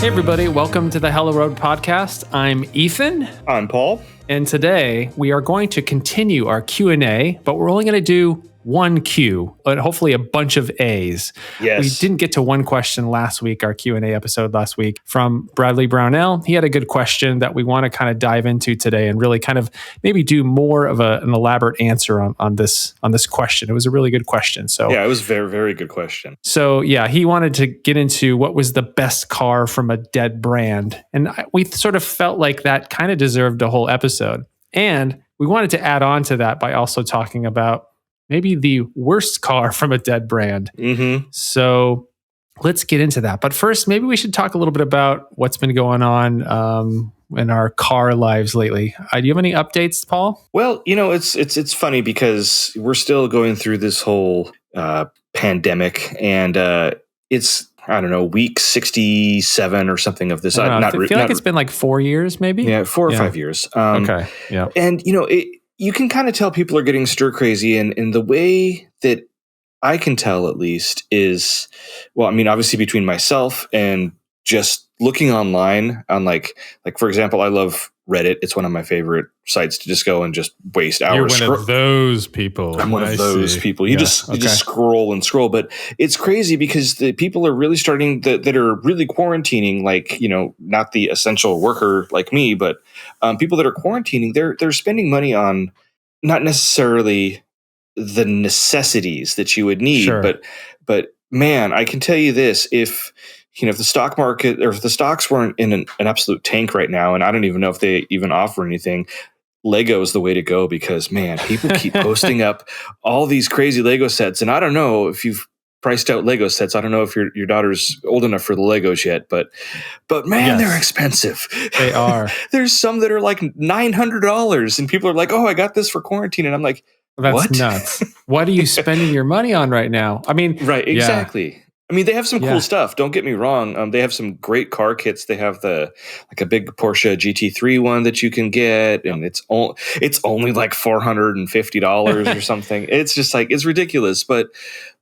Hey everybody, welcome to the Hello Road podcast. I'm Ethan. I'm Paul. And today we are going to continue our Q&A, but we're only going to do one Q, but hopefully a bunch of A's. Yes. We didn't get to one question last week, our Q&A episode last week from Bradley Brownell. He had a good question that we want to kind of dive into today and really kind of maybe do more of an elaborate answer on this question. It was a really good question. So yeah, it was a very, very good question. So yeah, he wanted to get into what was the best car from a dead brand. And we sort of felt like that kind of deserved a whole episode. And we wanted to add on to that by also talking about maybe the worst car from a dead brand. Mm-hmm. So let's get into that. But first, maybe we should talk a little bit about what's been going on in our car lives lately. Do you have any updates, Paul? Well, it's funny because we're still going through this whole pandemic, and it's, I don't know, week 67 or something of this. I feel like it's been like 4 years, maybe. Yeah, 4 or 5 years. Okay. Yeah. And you can kind of tell people are getting stir crazy, and the way that I can tell, at least, is, well, I mean, obviously between myself and just looking online on like for example, I love Reddit. It's one of my favorite sites to just go and just waste hours. You're one of those people. I'm one of those people. You just scroll and scroll, but it's crazy because the people are really starting that are really quarantining, like, not the essential worker like me, but people that are quarantining, they're spending money on not necessarily the necessities that you would need, sure. but man, I can tell you this, if the stock market, or if the stocks weren't in an absolute tank right now, and I don't even know if they even offer anything, Lego is the way to go, because man, people keep posting up all these crazy Lego sets. And I don't know if you've priced out Lego sets. I don't know if your daughter's old enough for the Legos yet, but man, They're expensive. They are. There's some that are like $900, and people are like, "Oh, I got this for quarantine." And I'm like, that's what? Nuts. What are you spending your money on right now? I mean, right. Exactly. Yeah. I mean, they have some cool stuff. Don't get me wrong. They have some great car kits. They have a big Porsche GT3 one that you can get, and it's only like $450 or something. It's just like, it's ridiculous. But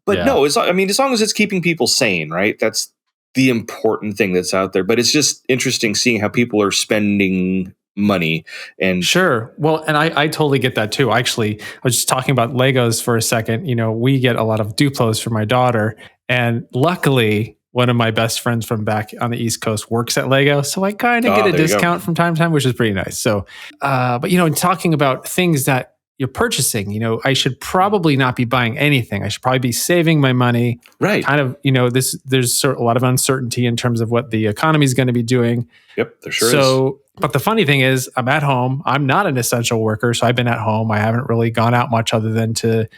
no, as long as it's keeping people sane, right? That's the important thing that's out there. But it's just interesting seeing how people are spending money. And sure. Well, and I totally get that too. Actually, I was just talking about Legos for a second. We get a lot of Duplos for my daughter, and luckily one of my best friends from back on the East Coast works at Lego, so I kind of get a discount from time to time, which is pretty nice. So, but in talking about things that you're purchasing, I should probably not be buying anything. I should probably be saving my money. Right. Kind of, there's a lot of uncertainty in terms of what the economy is going to be doing. Yep, there sure is. But the funny thing is, I'm at home. I'm not an essential worker, so I've been at home. I haven't really gone out much other than to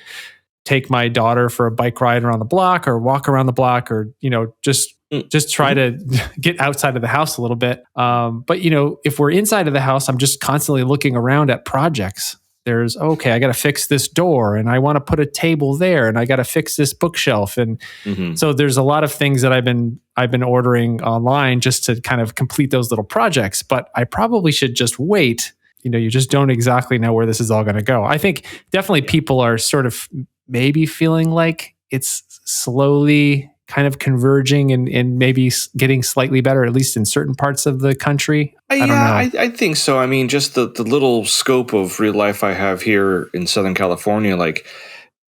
take my daughter for a bike ride around the block or walk around the block, or, just try to get outside of the house a little bit. But, if we're inside of the house, I'm just constantly looking around at projects. There's, I got to fix this door, and I want to put a table there, and I got to fix this bookshelf. And so there's a lot of things that I've been ordering online just to kind of complete those little projects, but I probably should just wait. You just don't exactly know where this is all going to go. I think definitely people are sort of maybe feeling like it's slowly kind of converging and maybe getting slightly better, at least in certain parts of the country. I don't know. I think so. I mean, just the little scope of real life I have here in Southern California, like,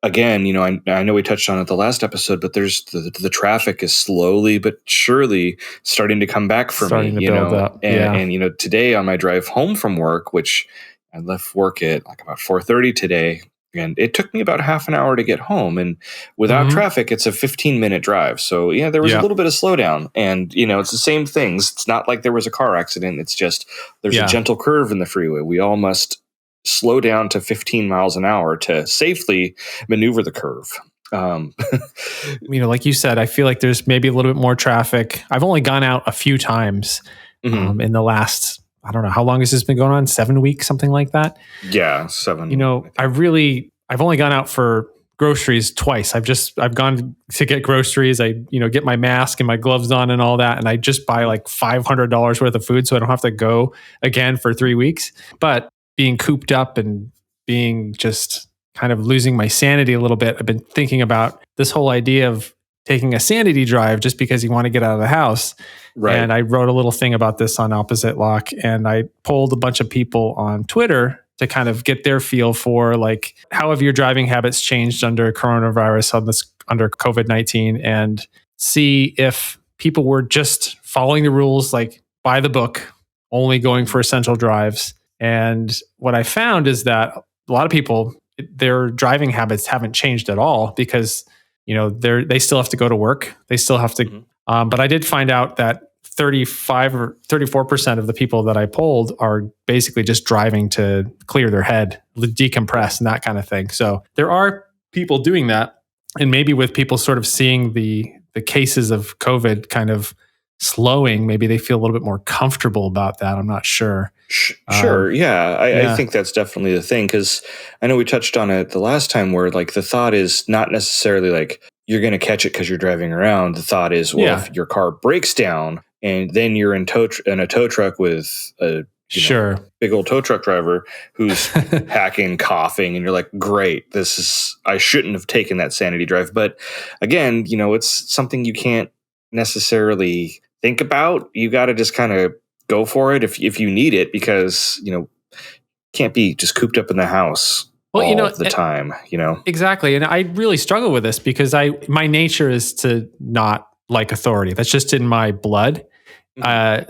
again, I know we touched on it the last episode, but there's the traffic is slowly but surely starting to come back for me. To build up. And today on my drive home from work, which I left work at like about 4:30 today, and it took me about half an hour to get home. And without traffic, it's a 15-minute drive. So there was a little bit of slowdown. And it's the same things. It's not like there was a car accident. It's just there's a gentle curve in the freeway. We all must slow down to 15 miles an hour to safely maneuver the curve. Like you said, I feel like there's maybe a little bit more traffic. I've only gone out a few times in the last, I don't know, how long has this been going on? 7 weeks, something like that? Yeah, 7. I've only gone out for groceries twice. I've gone to get groceries. I, get my mask and my gloves on and all that. And I just buy like $500 worth of food so I don't have to go again for 3 weeks. But being cooped up and being just kind of losing my sanity a little bit, I've been thinking about this whole idea of taking a sanity drive just because you want to get out of the house. Right. And I wrote a little thing about this on Opposite Lock, and I polled a bunch of people on Twitter to kind of get their feel for like, how have your driving habits changed under coronavirus, under COVID-19, and see if people were just following the rules, like by the book, only going for essential drives. And what I found is that a lot of people, their driving habits haven't changed at all because, they still have to go to work. They still have to, but I did find out that 35 or 34% of the people that I polled are basically just driving to clear their head, decompress, and that kind of thing. So there are people doing that. And maybe with people sort of seeing the cases of COVID kind of slowing, maybe they feel a little bit more comfortable about that. I'm not sure. Sure. I think that's definitely the thing, because I know we touched on it the last time where like the thought is not necessarily like you're going to catch it because you're driving around. The thought is, well, if your car breaks down and then you're in a tow truck with a big old tow truck driver who's hacking, coughing, and you're like, great, I shouldn't have taken that sanity drive. But again, it's something you can't necessarily think about. You got to just kind of go for it if you need it, because can't be just cooped up in the house all the time. Exactly. And I really struggle with this because my nature is to not like authority. That's just in my blood.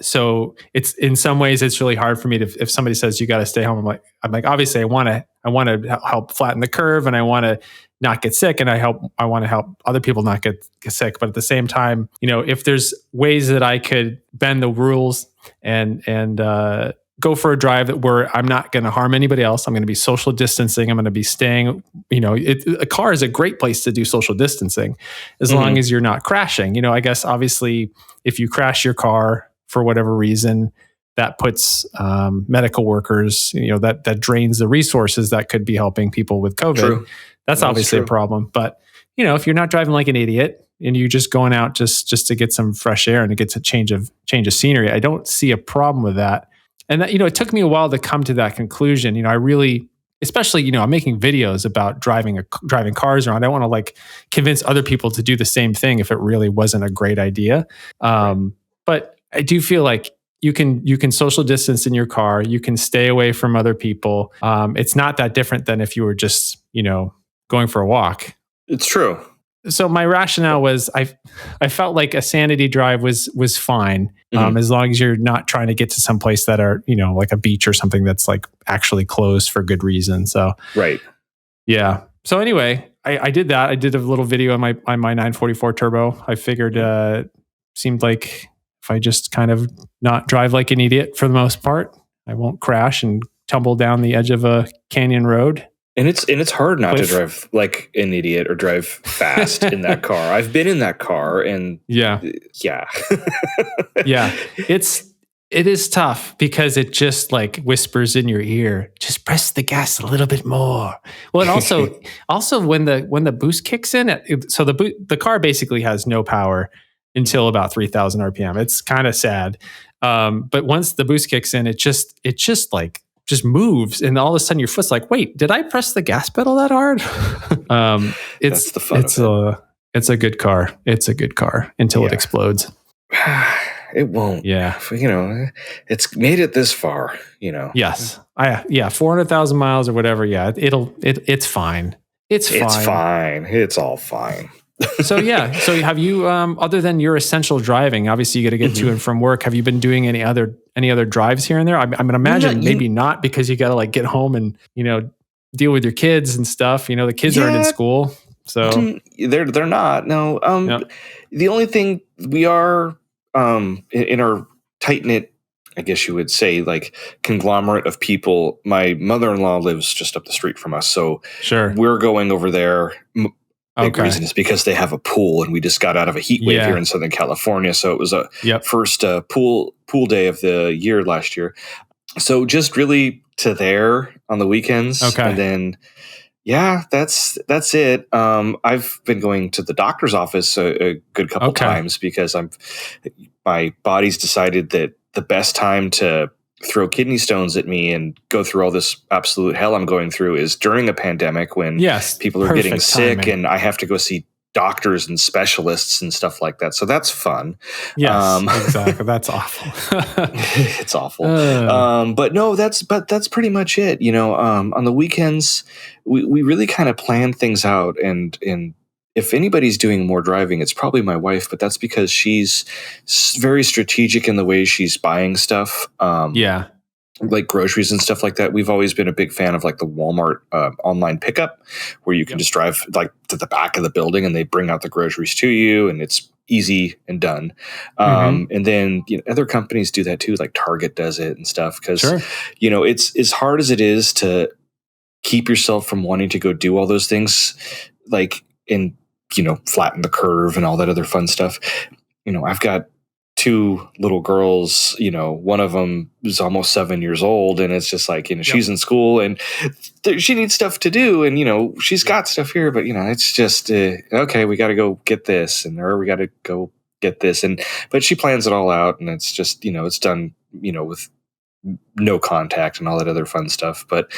So it's, in some ways it's really hard for me to, if somebody says you got to stay home, I'm like, obviously I want to help flatten the curve, and I want to not get sick, and I want to help other people not get sick. But at the same time, if there's ways that I could bend the rules and go for a drive where I'm not going to harm anybody else, I'm going to be social distancing, I'm going to be staying, a car is a great place to do social distancing as long as you're not crashing. I guess obviously if you crash your car for whatever reason, that puts medical workers, that drains the resources that could be helping people with COVID. True. That's obviously a problem. But, if you're not driving like an idiot and you're just going out just to get some fresh air and to get a change of scenery, I don't see a problem with that. And that, it took me a while to come to that conclusion. I really, especially, I'm making videos about driving cars around. I want to like convince other people to do the same thing if it really wasn't a great idea. But I do feel like you can social distance in your car. You can stay away from other people. It's not that different than if you were just, going for a walk. It's true. So my rationale was I felt like a sanity drive was fine, as long as you're not trying to get to some place that are, like a beach or something that's like actually closed for good reason. So right. Yeah. So anyway, I did that. I did a little video on my 944 Turbo. I figured seemed like if I just kind of not drive like an idiot for the most part, I won't crash and tumble down the edge of a canyon road. And it's hard not to drive like an idiot or drive fast in that car. I've been in that car, and yeah. It is tough because it just like whispers in your ear, just press the gas a little bit more. Well, and also when the boost kicks in, so the car basically has no power until about 3,000 RPM. It's kind of sad. But once the boost kicks in, it just moves, and all of a sudden your foot's like, wait, did I press the gas pedal that hard? That's the fun. It's a good car. It's a good car until it explodes. It won't. Yeah. It's made it this far, Yes. 400,000 miles or whatever. Yeah. It's fine. It's fine. It's all fine. So have you, other than your essential driving, obviously you got to get to and from work, have you been doing any other drives here and there? I'm going to imagine maybe not, because you got to like get home and, deal with your kids and stuff. The kids aren't in school. So they're not. No. The only thing we are, in our tight knit, I guess you would say, like conglomerate of people, my mother-in-law lives just up the street from us. So sure, we're going over there. Big reason is because they have a pool, and we just got out of a heat wave here in Southern California. So it was a first pool day of the year last year. So just really to there on the weekends. Okay. And then, that's it. I've been going to the doctor's office a good couple times because my body's decided that the best time to throw kidney stones at me and go through all this absolute hell I'm going through is during a pandemic when people are getting sick, and I have to go see doctors and specialists and stuff like that. So that's fun. Yes, exactly. That's awful. It's awful. But no, that's pretty much it. On the weekends, we really kind of plan things out, and if anybody's doing more driving, it's probably my wife, but that's because she's very strategic in the way she's buying stuff. Like groceries and stuff like that. We've always been a big fan of like the Walmart online pickup, where you can just drive like to the back of the building and they bring out the groceries to you, and it's easy and done. And then other companies do that too, like Target does it and stuff. Because it's as hard as it is to keep yourself from wanting to go do all those things, like flatten the curve and all that other fun stuff. I've got 2 little girls, one of them is almost 7 years old, and it's just like, she's in school and she needs stuff to do. And, she's got stuff here, but it's just, okay, we got to go get this or we got to go get this. But she plans it all out, and it's just, it's done, with no contact and all that other fun stuff. But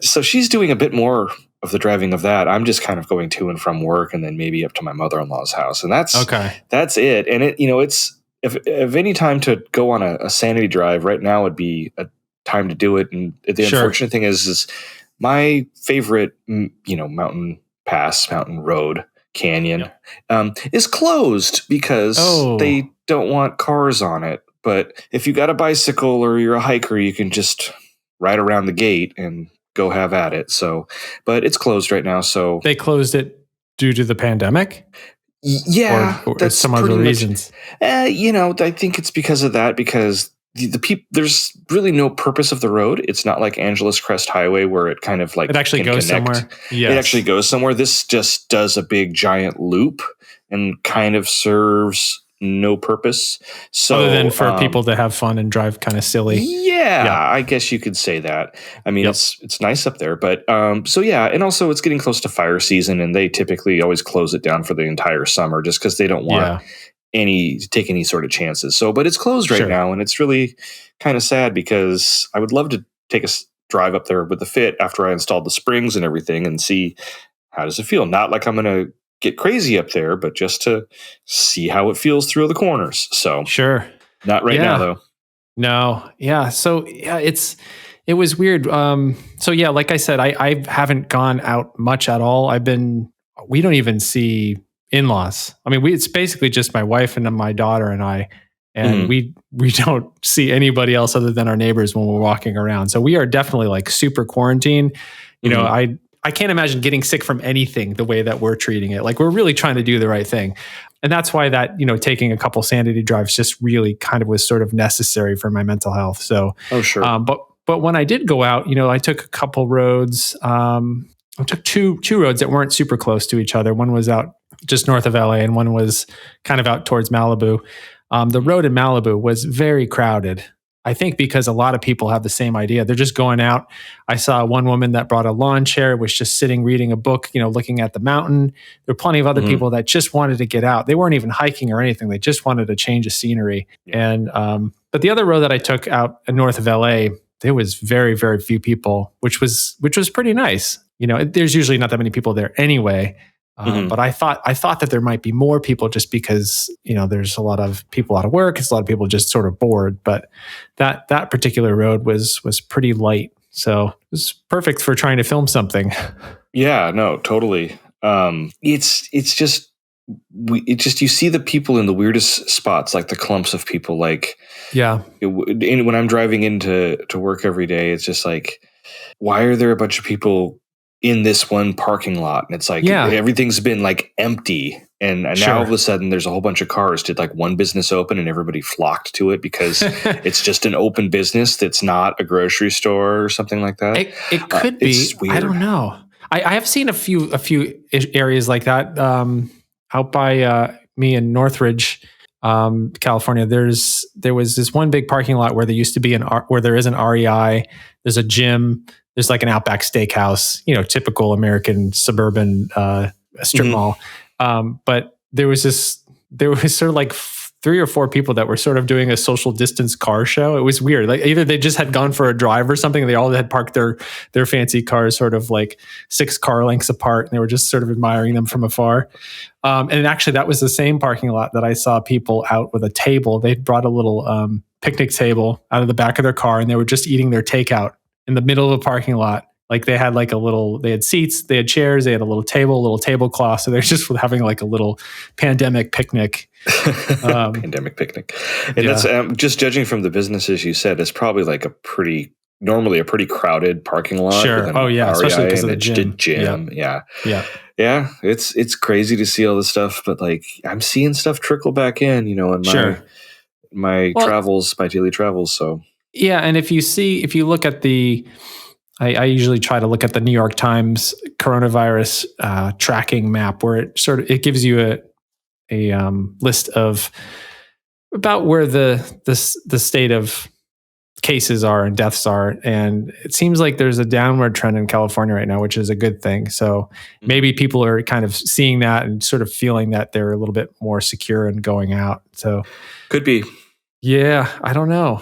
so she's doing a bit more of the driving of that. I'm just kind of going to and from work, and then maybe up to my mother-in-law's house. And that's it. And it's, if any time to go on a sanity drive right now would be a time to do it. And the unfortunate thing is my favorite, mountain road, canyon, is closed because they don't want cars on it. But if you got a bicycle or you're a hiker, you can just ride around the gate and go have at it. So, but it's closed right now. So they closed it due to the pandemic. Yeah, or that's some other reasons. I think it's because of that. Because the people, there's really no purpose of the road. It's not like Angeles Crest Highway where it kind of like it actually goes somewhere. Yes. It actually goes somewhere. This just does a big giant loop and kind of serves no purpose. So other than for people to have fun and drive kind of silly. Yeah, I guess you could say that. I mean, it's nice up there, but and also it's getting close to fire season, and they typically always close it down for the entire summer just because they don't want to take any sort of chances. So, but it's closed right now, and it's really kind of sad because I would love to take a drive up there with the Fit after I installed the springs and everything and see how does it feel. Not like I'm going to get crazy up there, but just to see how it feels through the corners. So not right now though. No. Yeah. So it was weird. So yeah, like I said, I haven't gone out much at all. We don't even see in-laws. I mean, it's basically just my wife and my daughter and I, and we don't see anybody else other than our neighbors when we're walking around. So we are definitely like super quarantined. I can't imagine getting sick from anything the way that we're treating it. Like we're really trying to do the right thing. And that's why that, taking a couple sanity drives just really kind of was sort of necessary for my mental health. So, but when I did go out, I took a couple roads. I took two roads that weren't super close to each other. One was out just north of LA and one was kind of out towards Malibu. The road in Malibu was very crowded. I think because a lot of people have the same idea. They're just going out. I saw one woman that brought a lawn chair, was just sitting reading a book, looking at the mountain. There were plenty of other people that just wanted to get out. They weren't even hiking or anything. They just wanted a change of scenery. And but the other road that I took out north of LA, there was very, very few people, which was pretty nice. There's usually not that many people there anyway. But I thought that there might be more people just because, there's a lot of people out of work. It's a lot of people just sort of bored. But that particular road was pretty light. So it was perfect for trying to film something. Yeah, no, totally. It's just you see the people in the weirdest spots, like the clumps of people. Like, when I'm driving into work every day, it's just like, why are there a bunch of people in this one parking lot? And it's like everything's been like empty, and now all of a sudden there's a whole bunch of cars. Did like one business open and everybody flocked to it because it's just an open business that's not a grocery store or something like that? It could be. Weird. I don't know. I have seen a few areas like that out by me in Northridge, California. There was this one big parking lot where there used to be where there is an REI. There's a gym. There's like an Outback Steakhouse, typical American suburban strip mall. But there was sort of like 3 or 4 people that were sort of doing a social distance car show. It was weird. Like either they just had gone for a drive or something. And they all had parked their fancy cars sort of like 6 car lengths apart. And they were just sort of admiring them from afar. And actually that was the same parking lot that I saw people out with a table. They brought a little picnic table out of the back of their car and they were just eating their takeout in the middle of a parking lot. Like they had they had seats, they had chairs, they had a little tablecloth. So they're just having like a little pandemic picnic. Pandemic picnic. And that's just judging from the businesses you said, it's probably like normally a pretty crowded parking lot. Sure. Oh yeah. Especially because of the gym. Yeah. It's crazy to see all this stuff, but like I'm seeing stuff trickle back in, in my travels, my daily travels. So yeah. And if you look at I usually try to look at the New York Times coronavirus tracking map, where it gives you a list of about where the state of cases are and deaths are, and it seems like there's a downward trend in California right now, which is a good thing. So maybe people are kind of seeing that and sort of feeling that they're a little bit more secure and going out. So could be, yeah. I don't know,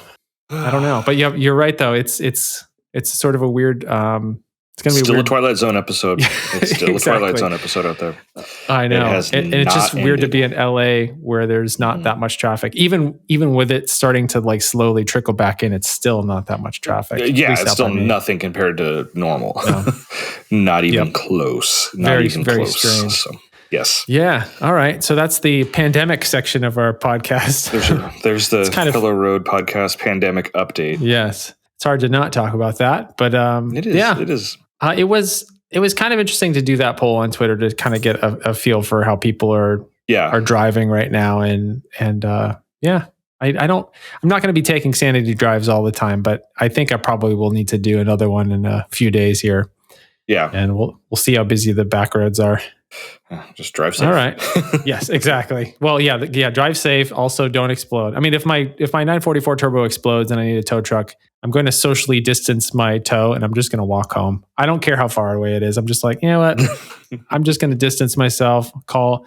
but yeah, you're right though. It's sort of a weird. It's going to be still weird. A Twilight Zone episode. It's still exactly. A Twilight Zone episode out there. I know, and it's just weird to be in LA where there's not that much traffic. Even with it starting to like slowly trickle back in, it's still not that much traffic. Yeah, it's still nothing compared to normal. No. Not even close. Not even very close. Strange. So, yes. Yeah. All right. So that's the pandemic section of our podcast. There's the Pillow Road podcast pandemic update. Yes. It's hard to not talk about that, but it is. Yeah, it is. It was kind of interesting to do that poll on Twitter to kind of get a feel for how people are driving right now, and I'm not going to be taking sanity drives all the time, but I think I probably will need to do another one in a few days here. Yeah, and we'll see how busy the back roads are. Just drive safe. All right. Yes, exactly. Well, yeah. Drive safe. Also, don't explode. I mean, if my 944 turbo explodes and I need a tow truck, I'm going to socially distance my tow and I'm just going to walk home. I don't care how far away it is. I'm just like, you know what? I'm just going to distance myself. Well,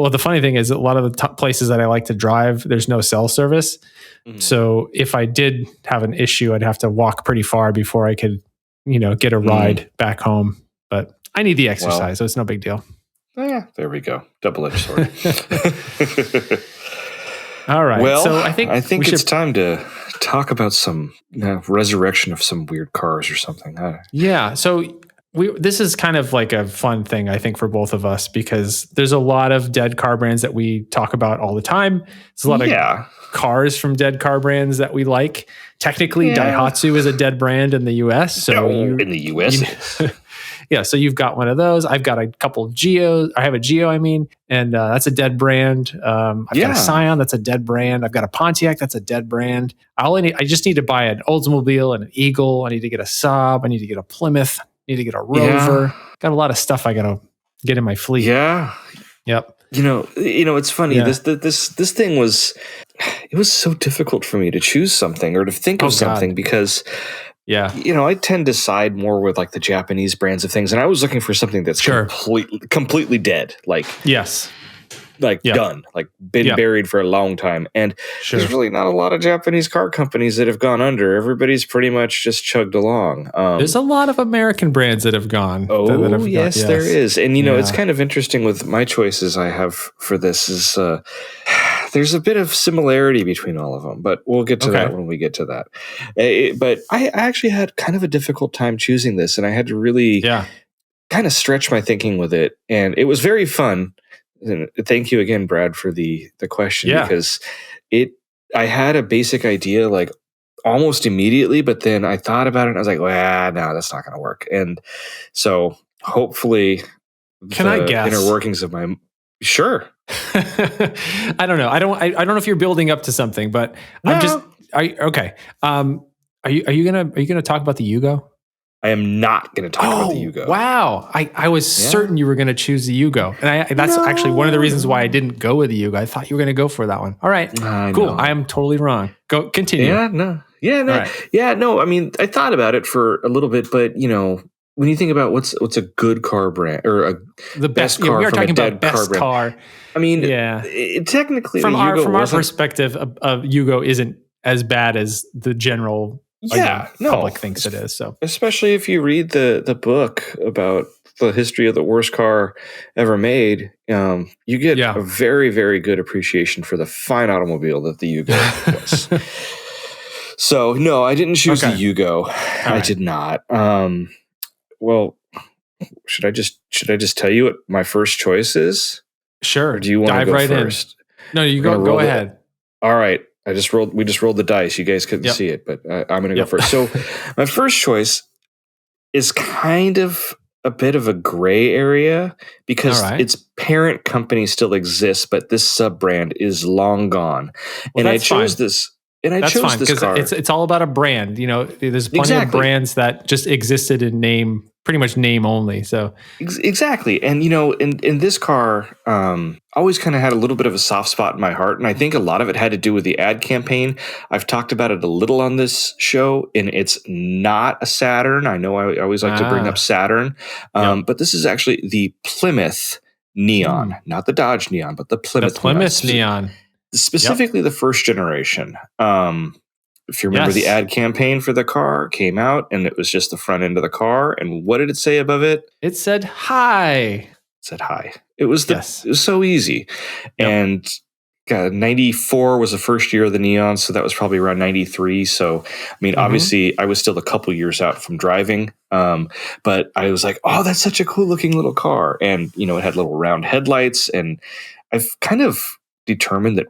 the funny thing is, a lot of the places that I like to drive, there's no cell service. Mm-hmm. So if I did have an issue, I'd have to walk pretty far before I could, get a ride back home. But I need the exercise, so it's no big deal. Yeah, there we go. Double-edged sword. All right. Well, so I think it's time to talk about some resurrection of some weird cars or something. Yeah. So this is kind of like a fun thing, I think, for both of us, because there's a lot of dead car brands that we talk about all the time. There's a lot of cars from dead car brands that we like. Technically, Daihatsu is a dead brand in the U.S. So in the U.S. Yeah, so you've got one of those. I've got a couple of Geos. I have a Geo, and that's a dead brand. I've got a Scion, that's a dead brand. I've got a Pontiac, that's a dead brand. I just need to buy an Oldsmobile and an Eagle. I need to get a Saab. I need to get a Plymouth. I need to get a Rover. Got a lot of stuff I got to get in my fleet. Yeah. Yep. It's funny. Yeah. This thing was so difficult for me to choose something or to think of something because. Yeah. I tend to side more with like the Japanese brands of things. And I was looking for something that's completely dead. Like, yes. Like done, like been buried for a long time. And there's really not a lot of Japanese car companies that have gone under. Everybody's pretty much just chugged along. There's a lot of American brands that have gone. Yes, there is. And, it's kind of interesting with my choices I have for this is there's a bit of similarity between all of them, but we'll get to that when we get to that. But I actually had kind of a difficult time choosing this, and I had to really kind of stretch my thinking with it. And it was very fun. And thank you again, Brad, for the question because I had a basic idea like almost immediately, but then I thought about it and I was like, well, no, that's not going to work. And so hopefully I guess inner workings of my sure. I don't know. I don't know if you're building up to something, but I'm just okay. Are you gonna talk about the Yugo? I am not going to talk about the Yugo. Wow. I was certain you were going to choose the Yugo. And that's actually one of the reasons why I didn't go with the Yugo. I thought you were going to go for that one. All right. Cool. I am totally wrong. Go continue. Yeah, no. Yeah, no. Right. Yeah, no. I mean, I thought about it for a little bit, but when you think about what's a good car brand or the best car, we are talking about best car. I mean, technically, from our perspective, a Yugo isn't as bad as the general public thinks it is. So, especially if you read the book about the history of the worst car ever made, you get a very, very good appreciation for the fine automobile that the Yugo was. So, no, I didn't choose the Yugo. I did not. Well, should I just tell you what my first choice is? Sure. Or do you want to go right first? No, you go ahead. All right. We just rolled the dice. You guys couldn't see it, but I'm going to go first. So my first choice is kind of a bit of a gray area because its parent company still exists, but this sub brand is long gone. Well, and I chose this. And I chose this car. It's all about a brand. There's plenty of brands that just existed in name, pretty much name only. So exactly. And in this car, I always kind of had a little bit of a soft spot in my heart, and I think a lot of it had to do with the ad campaign. I've talked about it a little on this show, and it's not a Saturn. I know I always like to bring up Saturn, but this is actually the Plymouth Neon, not the Dodge Neon, but the Plymouth Neon. Specifically the first generation. If you remember, the ad campaign for the car came out, and it was just the front end of the car. And what did it say above it? It said hi. It was it was so easy. And 94 was the first year of the Neon, so that was probably around 93. So, I mean, obviously, I was still a couple years out from driving, but I was like, oh, that's such a cool looking little car. And, it had little round headlights, and I've kind of determined that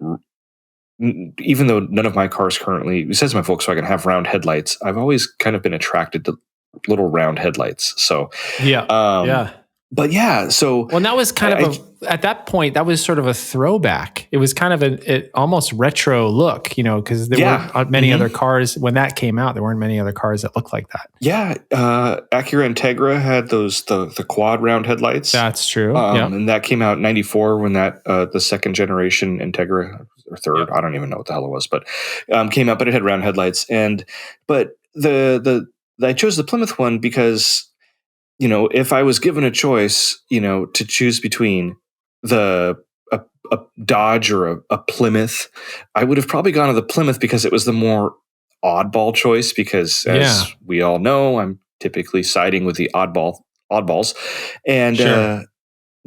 even though none of my cars currently, besides my Volkswagen, have round headlights, I've always kind of been attracted to little round headlights. So but so well, that was kind of at that point that was sort of a throwback. It was kind of an almost retro look, because there weren't many other cars when that came out. There weren't many other cars that looked like that. Acura Integra had those the quad round headlights. That's true. And that came out in 94 when that the second generation Integra or third, I don't even know what the hell it was, but came out. But it had round headlights, but I chose the Plymouth one because, if I was given a choice, to choose between a Dodge or a Plymouth, I would have probably gone to the Plymouth because it was the more oddball choice. Because as we all know, I'm typically siding with the oddballs, and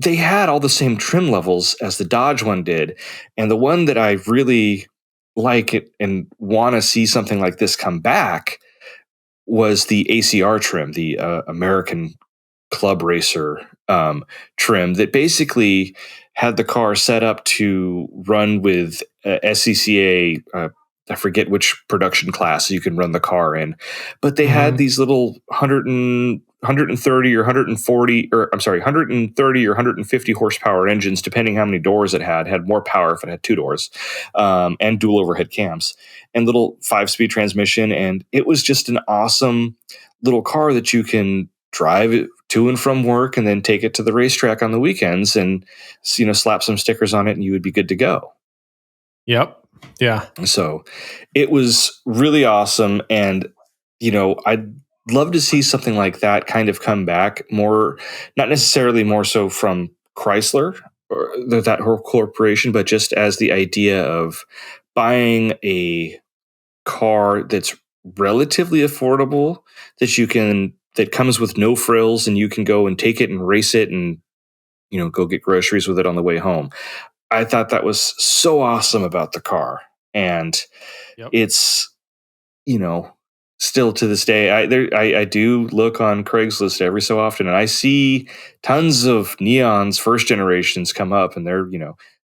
they had all the same trim levels as the Dodge one did, and the one that I really like it and want to see something like this come back was the ACR trim, the American Club Racer trim, that basically had the car set up to run with SCCA. I forget which production class you can run the car in, but they had these little 130 or 140, or I'm sorry, 130 or 150 horsepower engines, depending how many doors it had more power if it had two doors, and dual overhead cams, and little 5-speed transmission. And it was just an awesome little car that you can drive to and from work and then take it to the racetrack on the weekends and, slap some stickers on it and you would be good to go. Yep. Yeah. So it was really awesome. And, I'd love to see something like that kind of come back more, not necessarily more so from Chrysler or that whole corporation, but just as the idea of buying a car that's relatively affordable, that comes with no frills, and you can go and take it and race it and, go get groceries with it on the way home. I thought that was so awesome about the car. And it's, still to this day, I do look on Craigslist every so often, and I see tons of Neons first generations come up, and they're,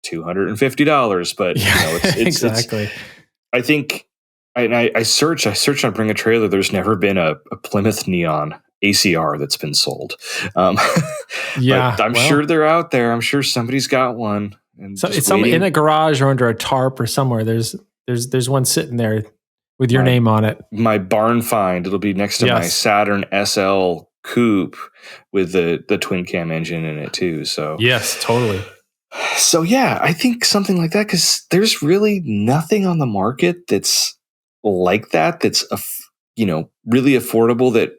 $250, but it's exactly. I think, and I search on Bring a Trailer. There's never been a Plymouth Neon ACR that's been sold. But I'm sure they're out there. I'm sure somebody's got one. And so it's in a garage or under a tarp or somewhere. There's one sitting there with your name on it. My barn find. It'll be next to my Saturn SL Coupe with the twin cam engine in it too. So yes, totally. So I think something like that, because there's really nothing on the market that's like that. That's really affordable. That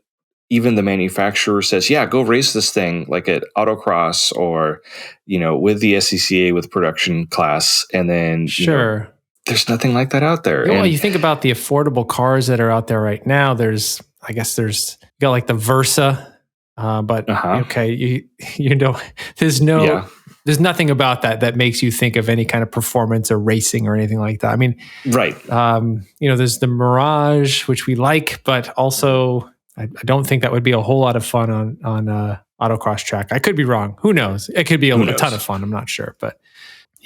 even the manufacturer says, yeah, go race this thing like at autocross or, with the SCCA with production class. And then, sure. There's nothing like that out there. Well, you think about the affordable cars that are out there right now. There's you got like the Versa, but okay, there's nothing about that makes you think of any kind of performance or racing or anything like that. I mean, right. There's the Mirage, which we like, but also I don't think that would be a whole lot of fun on autocross track. I could be wrong. Who knows? It could be a ton of fun. I'm not sure, but.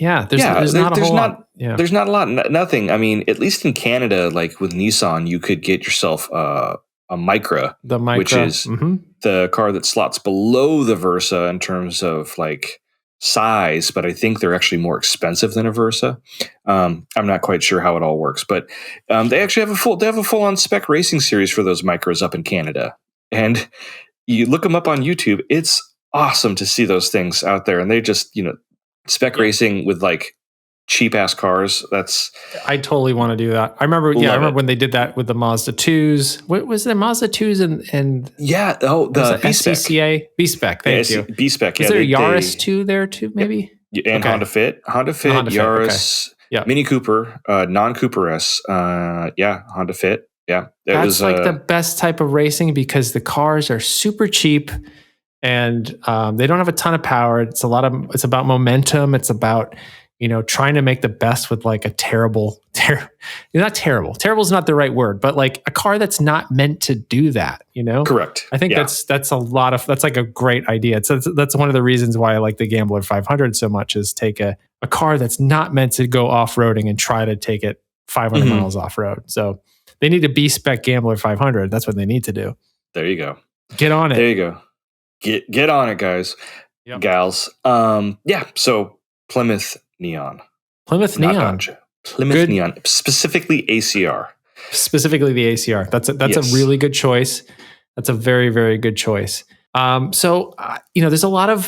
Yeah, there's not a whole lot. Yeah. There's not a lot. Nothing. I mean, at least in Canada, like with Nissan, you could get yourself a Micra, which is the car that slots below the Versa in terms of like size, but I think they're actually more expensive than a Versa. I'm not quite sure how it all works, but they actually have a full on spec racing series for those Micras up in Canada, and you look them up on YouTube. It's awesome to see those things out there, and they just spec racing with like cheap ass cars. I totally want to do that. I remember when they did that with the Mazda 2s. What was there? Mazda 2s and the B-Spec. SCCA B-Spec. Thank you. B-Spec. Is there a Yaris 2 there too? Maybe. And Honda Fit, Yaris, Mini Cooper, non-Cooper S. Honda Fit. Yeah, that's like the best type of racing because the cars are super cheap. And they don't have a ton of power. It's about momentum. It's about, trying to make the best with like a not terrible. Terrible is not the right word, but like a car that's not meant to do that, Correct. I think that's like a great idea. That's one of the reasons why I like the Gambler 500 so much is take a car that's not meant to go off-roading and try to take it 500 miles off-road. So they need a B-Spec Gambler 500. That's what they need to do. There you go. Get on it. There you go. Get on it, guys, gals. So Plymouth Neon. Plymouth Neon. Plymouth Neon, specifically ACR. Specifically the ACR. That's a really good choice. That's a very, very good choice. There's a lot of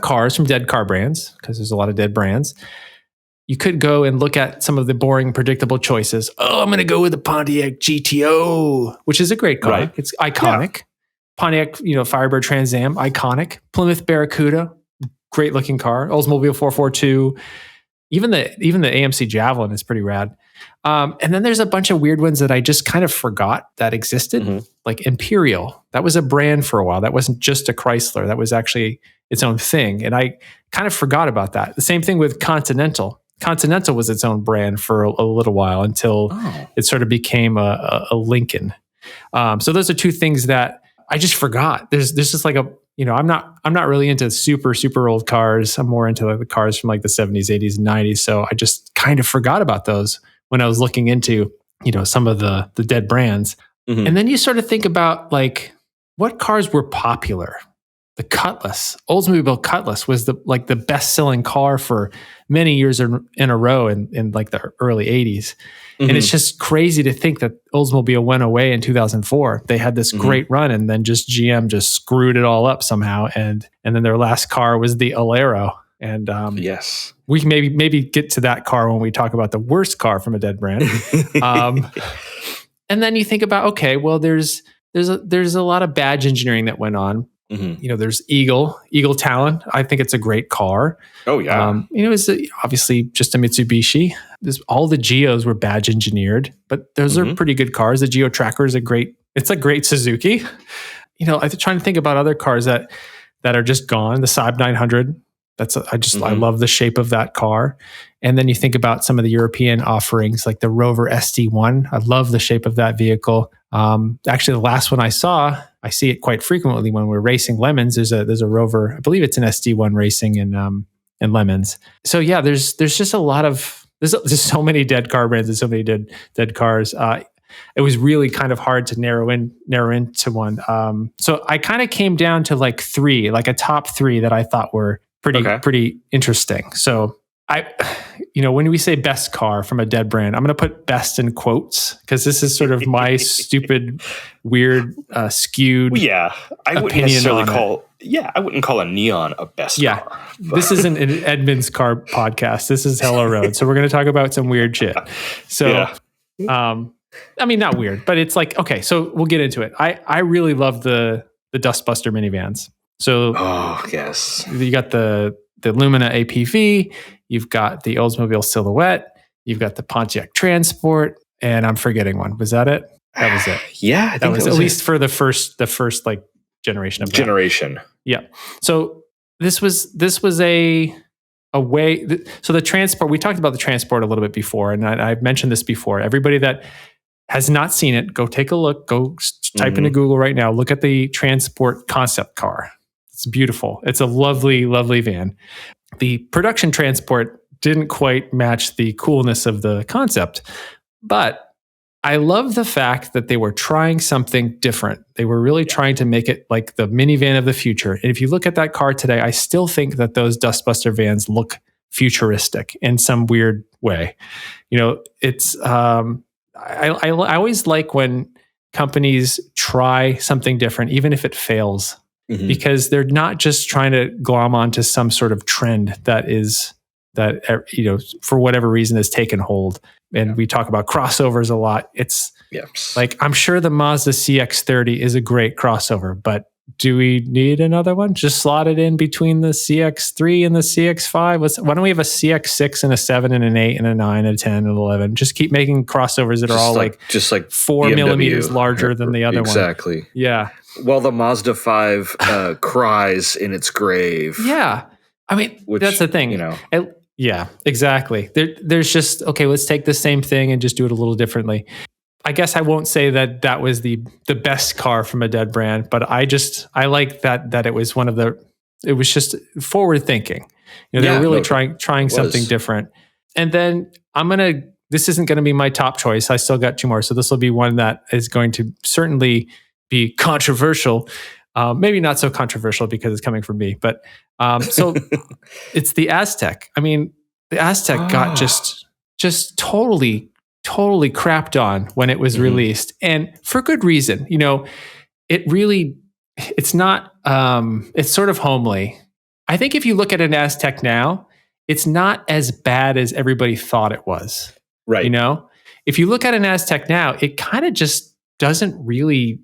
cars from dead car brands because there's a lot of dead brands. You could go and look at some of the boring, predictable choices. Oh, I'm going to go with the Pontiac GTO, which is a great car. Right. It's iconic. Yeah. Pontiac, Firebird Trans Am, iconic. Plymouth Barracuda, great looking car. Oldsmobile 442, even the AMC Javelin is pretty rad. And then there's a bunch of weird ones that I just kind of forgot that existed, like Imperial. That was a brand for a while. That wasn't just a Chrysler. That was actually its own thing, and I kind of forgot about that. The same thing with Continental. Continental was its own brand for a little while until it sort of became a Lincoln. So those are two things that I just forgot. There's just like I'm not really into super, super old cars. I'm more into like the cars from like the 70s, 80s, and 90s. So I just kind of forgot about those when I was looking into, some of the dead brands. And then you sort of think about like what cars were popular. The Cutlass, Oldsmobile Cutlass was the best-selling car for many years in a row in like the early 80s. And it's just crazy to think that Oldsmobile went away in 2004. They had this great run and then just GM just screwed it all up somehow. And then their last car was the Alero. And yes, we can maybe get to that car when we talk about the worst car from a dead brand. And then you think about, okay, well, there's a lot of badge engineering that went on. There's Eagle Talon. I think it's a great car. Oh yeah. It's obviously just a Mitsubishi. All the Geos were badge engineered, but those are pretty good cars. The Geo Tracker is a great Suzuki. I'm trying to think about other cars that are just gone. The Saab 900. I love the shape of that car. And then you think about some of the European offerings like the Rover SD1. I love the shape of that vehicle. Actually, the last one I see it quite frequently when we're racing Lemons. There's a Rover, I believe it's an SD1 racing in Lemons. So yeah, there's just a lot of, there's so many dead car brands and so many dead cars. It was really kind of hard to narrow into one. So I kind of came down to like three, like a top three that I thought were pretty interesting. So when we say best car from a dead brand, I'm going to put best in quotes because this is sort of my stupid, weird, skewed. Yeah, I wouldn't necessarily I wouldn't call a Neon a best car. This isn't an Edmunds car podcast. This is Hello Road. So we're going to talk about some weird shit. So, I mean, not weird, but it's like, okay, so we'll get into it. I really love the Dustbuster minivans. So yes, you got the Lumina APV, you've got the Oldsmobile Silhouette, you've got the Pontiac Transport, and I'm forgetting one. Was that it? That was it. Yeah, I think that was at least for the first like generation of that. Generation. Yeah. So this was a way. So the Transport, we talked about the Transport a little bit before, and I've mentioned this before. Everybody that has not seen it, go take a look. Go type into Google right now. Look at the Transport concept car. It's beautiful. It's a lovely, lovely van. The production Transport didn't quite match the coolness of the concept, but I love the fact that they were trying something different. They were really trying to make it like the minivan of the future. And if you look at that car today, I still think that those Dustbuster vans look futuristic in some weird way. You know, it's I always like when companies try something different, even if it fails, because they're not just trying to glom onto some sort of trend that for whatever reason has taken hold. And we talk about crossovers a lot. It's like, I'm sure the Mazda CX-30 is a great crossover, but do we need another one? Just slot it in between the CX-3 and the CX-5. Why don't we have a CX-6 and a 7 and an 8 and a 9 and a 10 and 11? Just keep making crossovers that are all like 4 millimeters larger than the other one. Exactly. Yeah. While the Mazda 5 cries in its grave. Yeah. I mean, that's the thing. Yeah, exactly. There's just, okay, let's take the same thing and just do it a little differently. I guess I won't say that was the best car from a dead brand, but I like that it was it was just forward thinking. They were really trying something different. And then this isn't going to be my top choice. I still got two more. So this will be one that is going to certainly be controversial. Maybe not so controversial because it's coming from me, but so it's the Aztek. I mean, the Aztek got just totally crapped on when it was released, and for good reason. It's not. It's sort of homely. I think if you look at an Aztek now, it's not as bad as everybody thought it was. Right. If you look at an Aztek now, it kind of just doesn't really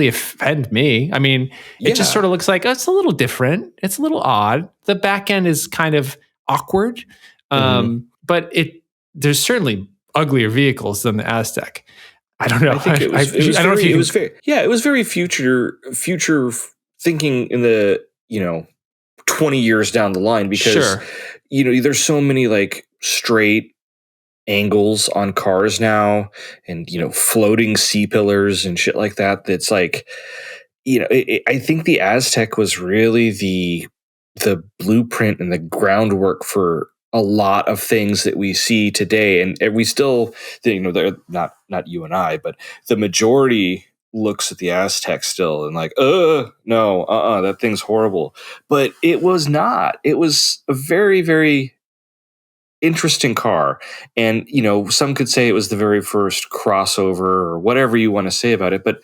offend me. I mean, it just sort of looks like, it's a little different. It's a little odd. The back end is kind of awkward. But there's certainly uglier vehicles than the Aztek. I don't know. I think it was very future thinking in the, 20 years down the line, because, there's so many like straight angles on cars now, and floating C-pillars and shit like that. That's like, I think the Aztek was really the blueprint and the groundwork for a lot of things that we see today, and we still, they're not you and I, but the majority looks at the Aztek still and like, that thing's horrible. But it was not. It was a very, very interesting car, and some could say it was the very first crossover or whatever you want to say about it, but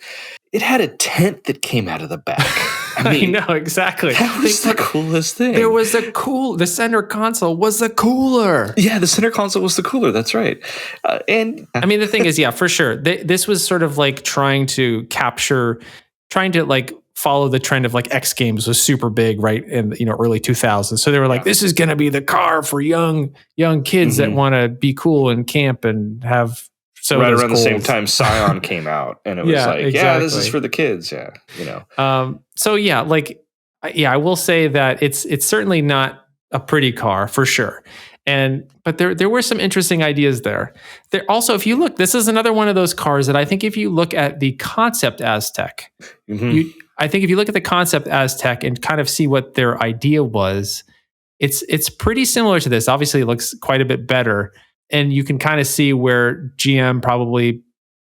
it had a tent that came out of the back. I mean, I know, exactly. That was the coolest thing. There was the center console was the cooler. Yeah, the center console was the cooler. That's right. And I mean, the thing is, for sure, this was sort of like trying to follow the trend of like X Games was super big, right, in early 2000s. So they were like, this is going to be the car for young kids that want to be cool and camp and have. So right around the same time, Scion came out, and it was this is for the kids. Yeah, I will say that it's certainly not a pretty car for sure. But there were some interesting ideas there. There also, if you look, this is another one of those cars that I think if you look at the concept Aztek, I think if you look at the concept Aztek and kind of see what their idea was, it's pretty similar to this. Obviously, it looks quite a bit better. And you can kind of see where GM probably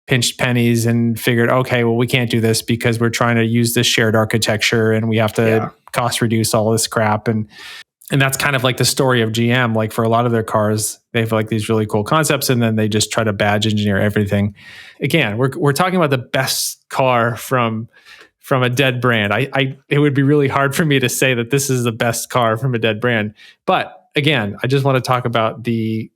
pinched pennies and figured, okay, well, we can't do this because we're trying to use this shared architecture and we have to cost reduce all this crap. And that's kind of like the story of GM. Like for a lot of their cars, they have like these really cool concepts, and then they just try to badge engineer everything. Again, we're talking about the best car from a dead brand. It would be really hard for me to say that this is the best car from a dead brand. But again, I just want to talk about there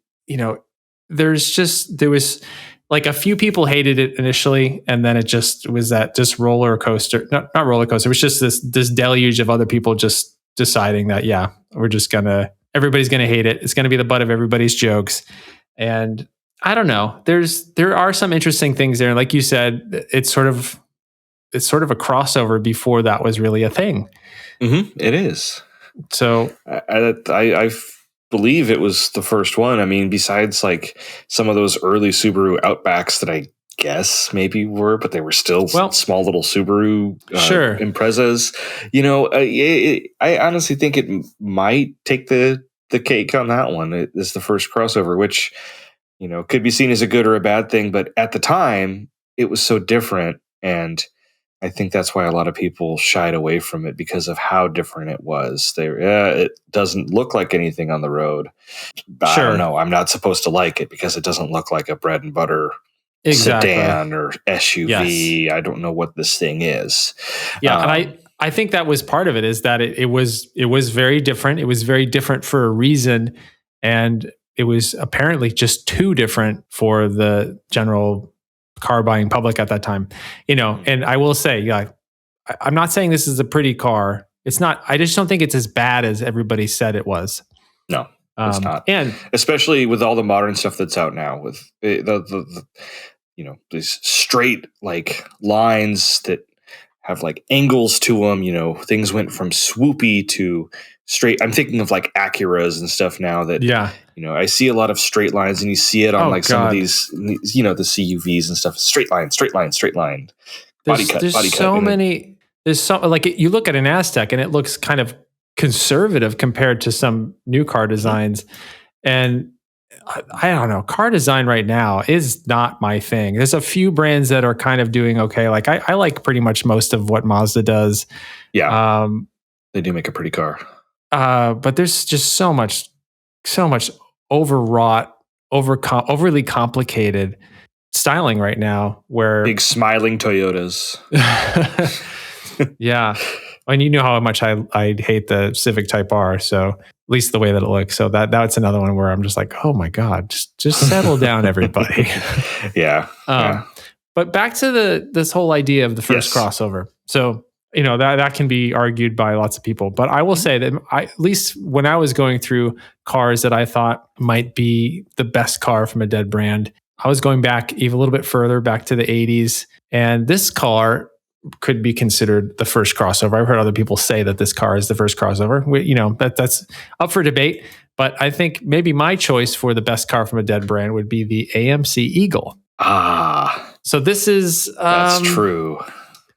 was like a few people hated it initially, and then it just was that just roller coaster, not roller coaster. It was just this deluge of other people just deciding that, yeah, everybody's gonna hate it. It's gonna be the butt of everybody's jokes. And I don't know. There are some interesting things there. Like you said, it's sort of a crossover before that was really a thing. It is. So I believe it was the first one. I mean, besides like some of those early Subaru Outbacks that I guess maybe were, but they were still small little Subaru Imprezas. You know, I honestly think it might take the cake on that one. It is the first crossover, which, you know, could be seen as a good or a bad thing, but at the time it was so different, and I think that's why a lot of people shied away from it because of how different it was. It doesn't look like anything on the road. I don't know. I'm not supposed to like it because it doesn't look like a bread and butter sedan or SUV. Yes. I don't know what this thing is. Yeah, and I think that was part of it, is that it was very different. It was very different for a reason, and it was apparently just too different for the general car buying public at that time, you know. And I will say, yeah, I'm not saying this is a pretty car. It's not. I just don't think it's as bad as everybody said it was. No, it's not. And especially with all the modern stuff that's out now, with the you know, these straight like lines that have like angles to them. You know, things went from swoopy to straight. I'm thinking of like Acuras and stuff now that, you know, I see a lot of straight lines, and you see it on some of these, you know, the CUVs and stuff. Straight line. Body cut. There's so many. There's so, like, you look at an Aztek and it looks kind of conservative compared to some new car designs. And I don't know, car design right now is not my thing. There's a few brands that are kind of doing okay. Like I like pretty much most of what Mazda does. Yeah. They do make a pretty car. But there's just so much overwrought, overly complicated styling right now, where big smiling Toyotas. Yeah. And you know how much I hate the Civic Type R, so at least the way that it looks. So that's another one where I'm just like, oh my God, just settle down, everybody. Yeah. But back to this whole idea of the first crossover. So, you know, that can be argued by lots of people, but I will say that at least when I was going through cars that I thought might be the best car from a dead brand, I was going back even a little bit further, back to the 80s. And this car could be considered the first crossover. I've heard other people say that this car is the first crossover. You know, that's up for debate. But I think maybe my choice for the best car from a dead brand would be the AMC Eagle. So this is that's true.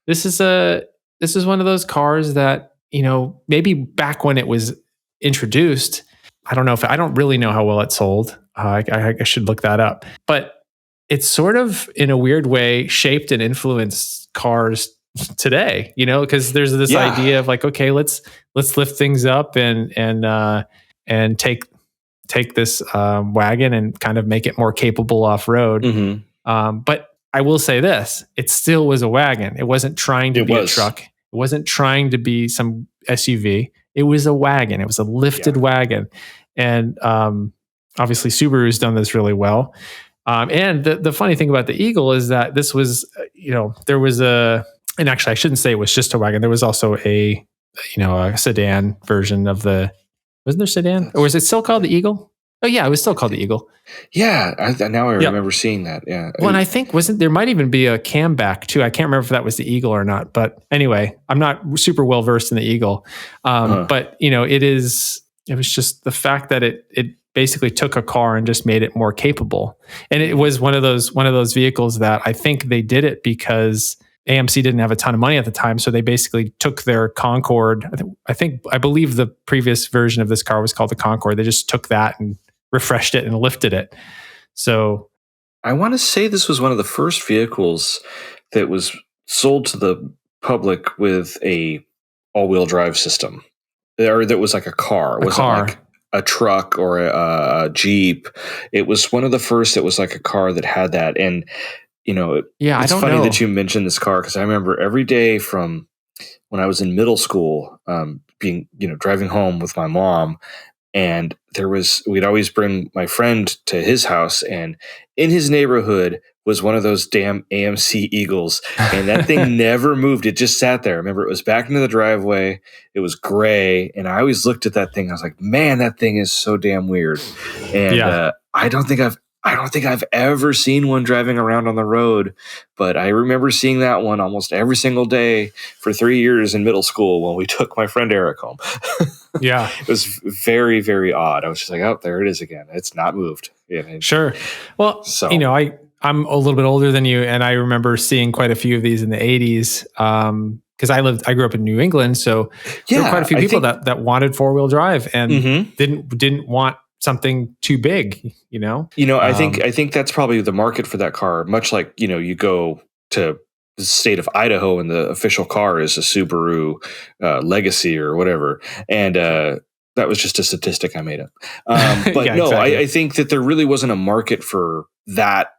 This is one of those cars that, you know, maybe back when it was introduced, I don't really know how well it sold. I should look that up. But it's sort of, in a weird way, shaped and influenced cars today, you know, because there's this idea of like, okay, let's lift things up and take this wagon and kind of make it more capable off road. Mm-hmm. But I will say this: it still was a wagon. It wasn't trying to be a truck. It wasn't trying to be some SUV. It was a wagon. It was a lifted wagon, and obviously Subaru's done this really well. And the funny thing about the Eagle is that this was, you know, there was and actually I shouldn't say it was just a wagon. There was also a sedan version of wasn't there sedan? Or was it still called the Eagle? Oh yeah, it was still called the Eagle. Yeah, now I remember seeing that. Yeah. Well, and I think there might even be a camback too. I can't remember if that was the Eagle or not. But anyway, I'm not super well versed in the Eagle. But you know, it was just the fact that it basically took a car and just made it more capable. And it was one of those vehicles that I think they did it because AMC didn't have a ton of money at the time. So they basically took their Concorde. I believe the previous version of this car was called the Concorde. They just took that and refreshed it and lifted it. So I want to say this was one of the first vehicles that was sold to the public with a all-wheel drive system. Or that was like a car. It wasn't like a truck or a Jeep. It was one of the first that was like a car that had that. And, you know, it's funny that you mentioned this car, because I remember every day from when I was in middle school, driving home with my mom, And we'd always bring my friend to his house, and in his neighborhood was one of those damn AMC Eagles, and that thing never moved. It just sat there. I remember it was back into the driveway. It was gray, and I always looked at that thing. I was like, man, that thing is so damn weird. And I don't think I've ever seen one driving around on the road, but I remember seeing that one almost every single day for 3 years in middle school when we took my friend Eric home. Yeah. It was very, very odd. I was just like, oh, there it is again. It's not moved. Yeah. Sure. Well, I'm a little bit older than you, and I remember seeing quite a few of these in the 80s. Because I grew up in New England, so there were quite a few people that wanted 4-wheel drive and didn't want something too big, I think that's probably the market for that car. Much like, you go to the state of Idaho and the official car is a Subaru Legacy or whatever. And that was just a statistic I made up. But yeah, no, exactly. I think that there really wasn't a market for that,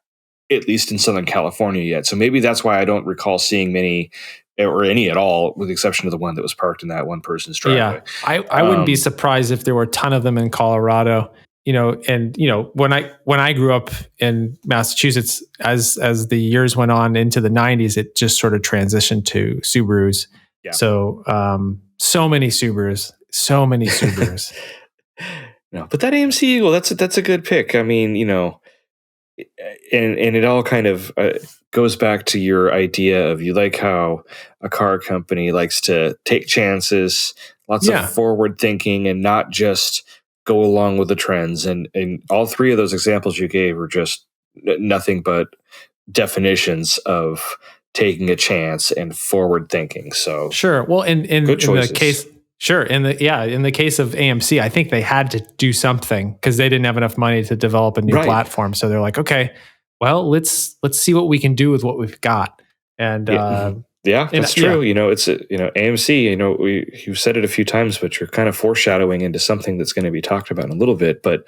at least in Southern California yet. So maybe that's why I don't recall seeing many or any at all, with the exception of the one that was parked in that one person's driveway. Yeah, I wouldn't be surprised if there were a ton of them in Colorado. And when I grew up in Massachusetts, as the years went on into the 90s, it just sort of transitioned to Subarus. Yeah. So so many Subarus. No, but that AMC Eagle, that's a good pick. I mean, and it all kind of goes back to your idea of you like how a car company likes to take chances, lots of forward thinking, and not just go along with the trends. And all three of those examples you gave were just nothing but definitions of taking a chance and forward thinking. So sure. Well, in the case. Sure. In the case of AMC, I think they had to do something because they didn't have enough money to develop a new platform. So they're like, okay, well, let's see what we can do with what we've got. And that's true. It's AMC. You've said it a few times, but you're kind of foreshadowing into something that's going to be talked about in a little bit. But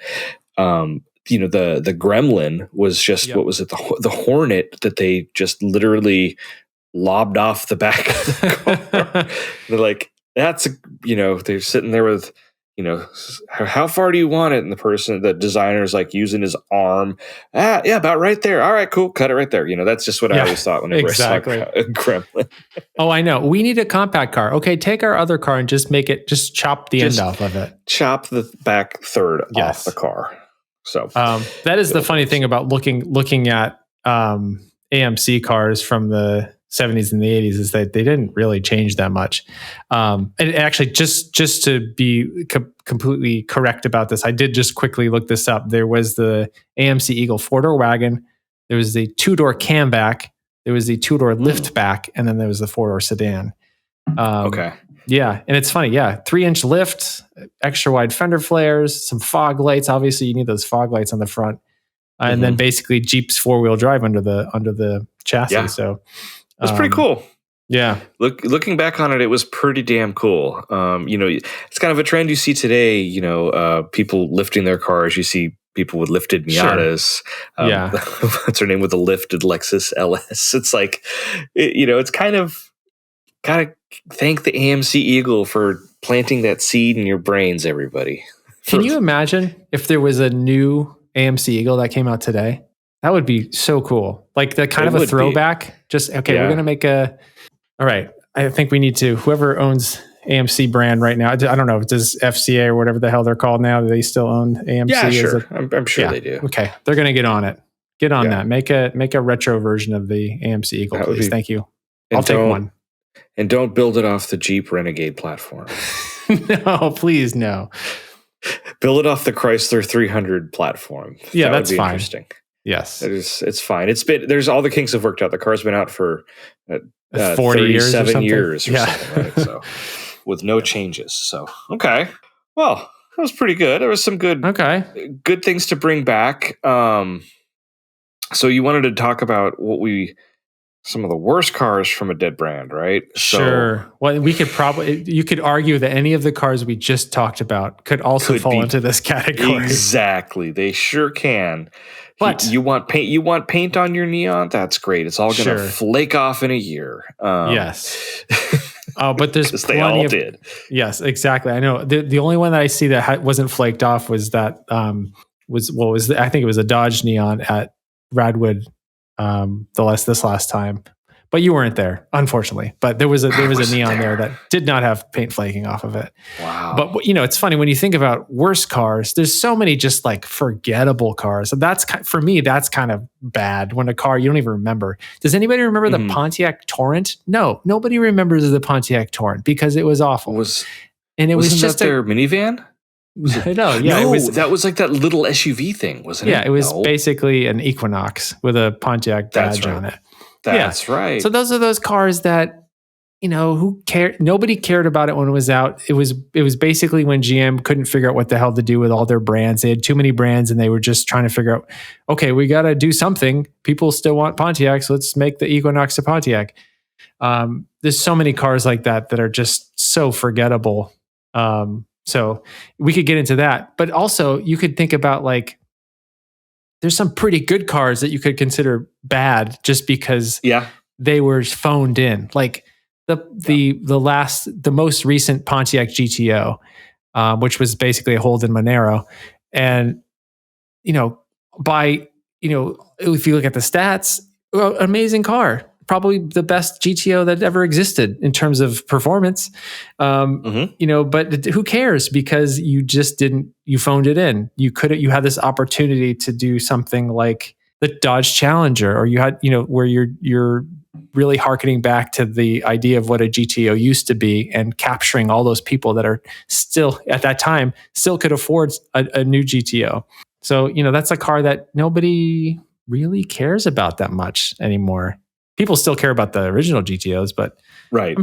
the Gremlin was just what was it? The Hornet that they just literally lobbed off the back of the car. They're like, they're sitting there with, how far do you want it? And the designer's like using his arm. About right there. All right, cool. Cut it right there. That's just what I always thought whenever I saw a Gremlin. Oh, I know. We need a compact car. Okay, take our other car and just chop the end off of it. Chop the back third off the car. So that is the funny thing about looking at AMC cars from the 70s and the 80s is that they didn't really change that much. And actually, just to be completely correct about this, I did just quickly look this up. There was the AMC Eagle 4-door wagon. There was the 2-door camback. There was the 2-door liftback. And then there was the 4-door sedan. Okay. Yeah. And it's funny. Yeah. 3-inch lift, extra wide fender flares, some fog lights. Obviously, you need those fog lights on the front. And then basically Jeep's 4-wheel drive under the chassis. Yeah. So it's pretty cool. Yeah. Looking back on it, it was pretty damn cool. It's kind of a trend you see today, people lifting their cars. You see people with lifted Miatas. Sure. What's her name with the lifted Lexus LS? It's like, it's kind of thank the AMC Eagle for planting that seed in your brains, everybody. Can you imagine if there was a new AMC Eagle that came out today? That would be so cool. Like the kind of a throwback. We're going to make all right. I think we need to, whoever owns AMC brand right now, I don't know if it's FCA or whatever the hell they're called now. Do they still own AMC? Yeah, sure. I'm sure they do. Okay. They're going to get on it. Get on that. Make a retro version of the AMC Eagle, please. Thank you. I'll take one. And don't build it off the Jeep Renegade platform. No, please, no. Build it off the Chrysler 300 platform. Yeah, that's fine. Interesting. Yes, it's fine. There's all the kinks have worked out. The car's been out for 40 years or something. Something, right? So with no changes. So okay, well, that was pretty good. There was some good things to bring back. So you wanted to talk about some of the worst cars from a dead brand, right? Sure. Well, you could argue that any of the cars we just talked about could also fall into this category. Exactly. They sure can. But you want paint on your Neon? That's great. It's all going to flake off in a year. Yes. But there's Because they all did. Yes, exactly. I know. The only one that I see that wasn't flaked off was that I think it was a Dodge Neon at Radwood this last time. But you weren't there, unfortunately. But there was a Neon there that did not have paint flaking off of it. Wow. But it's funny when you think about worse cars. There's so many just like forgettable cars. So that's for me. That's kind of bad when a car you don't even remember. Does anybody remember the Pontiac Torrent? No, nobody remembers the Pontiac Torrent because it was awful. Wasn't just their minivan? That was like that little SUV thing, wasn't it? Yeah, it was basically an Equinox with a Pontiac badge on it. That's right. So those are those cars that, who cared? Nobody cared about it when it was out. It was basically when GM couldn't figure out what the hell to do with all their brands. They had too many brands and they were just trying to figure out, okay, we got to do something. People still want Pontiacs. Let's make the Equinox a Pontiac. There's so many cars like that are just so forgettable. So we could get into that, but also you could think about like, there's some pretty good cars that you could consider bad just because they were phoned in. Like the most recent Pontiac GTO, which was basically a Holden Monero. And, if you look at the stats, amazing car, probably the best GTO that ever existed in terms of performance. But who cares? Because you phoned it in. You had this opportunity to do something like the Dodge Challenger, or you had, where you're really hearkening back to the idea of what a GTO used to be and capturing all those people that are still at that time still could afford a new GTO. So, that's a car that nobody really cares about that much anymore. People still care about the original GTOs, but right.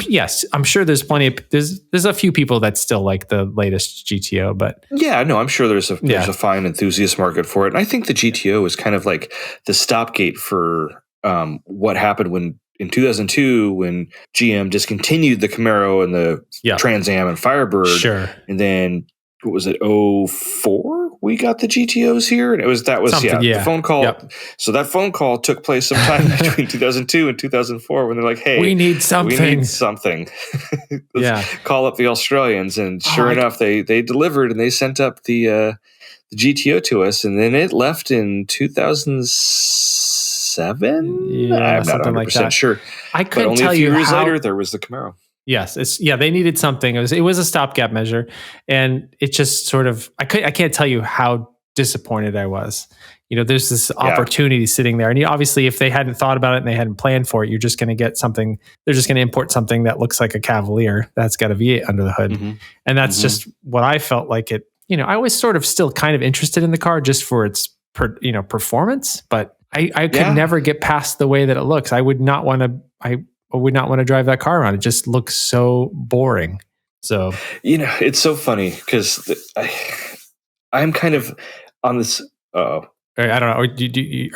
I'm sure there's there's a few people that still like the latest GTO, but I'm sure there's a fine enthusiast market for it. And I think the GTO is kind of like the stopgate for what happened in 2002 when GM discontinued the Camaro and the Trans Am and Firebird. Sure. And then what was it? 2004? We got the GTOs here, and the phone call. Yep. So that phone call took place sometime between 2002 and 2004 when they're like, "Hey, we need something." Call up the Australians, and sure enough, they delivered and they sent up the GTO to us, and then it left in 2007. Yeah, I'm not 100% sure. I couldn't tell you. Only a few years later, there was the Camaro. Yes, they needed something. It was a stopgap measure, and it just sort of I can't tell you how disappointed I was. There's this opportunity sitting there, and obviously, if they hadn't thought about it and they hadn't planned for it, you're just going to get something. They're just going to import something that looks like a Cavalier that's got a V8 under the hood, and that's just what I felt like it. I was sort of still kind of interested in the car just for its performance, but I could never get past the way that it looks. I would not want to. I would not want to drive that car around. It just looks so boring. So, it's so funny because I'm kind of on this. I don't know. Or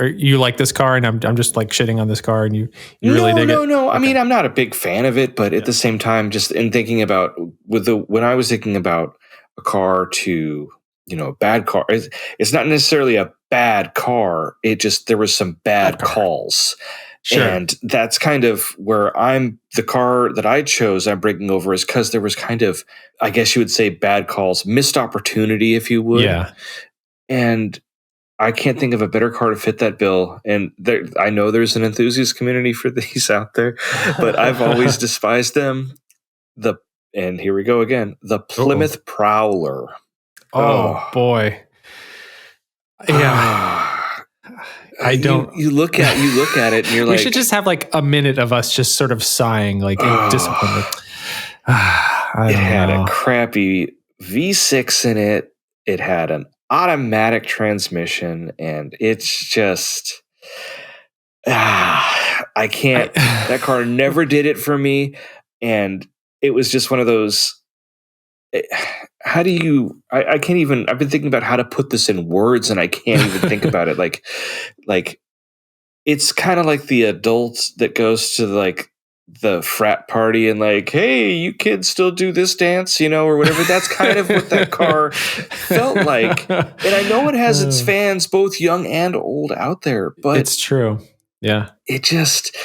you like this car, and I'm just like shitting on this car, and you really dig it? No. Okay. I mean, I'm not a big fan of it, but at the same time, just in thinking about when I was thinking about a car to a bad car, it's not necessarily a bad car. It just there was some bad calls. Sure. And that's kind of where the car that I chose I'm breaking over is because there was kind of, I guess you would say, bad calls, missed opportunity, if you would. Yeah. And I can't think of a better car to fit that bill. And I know there's an enthusiast community for these out there, but I've always despised them. And here we go again, the Plymouth Prowler. Oh boy. Yeah. I don't. You look at it, and you're like, we should just have like a minute of us just sort of sighing, like disappointed. It had a crappy V6 in it. It had an automatic transmission, and it's just, I can't. That car never did it for me, and it was just one of those. How do you? I can't even. I've been thinking about how to put this in words, and I can't even think about it. Like it's kind of like the adult that goes to like the frat party and like, hey, you kids still do this dance, or whatever. That's kind of what that car felt like. And I know it has its fans, both young and old, out there. But it's true. it just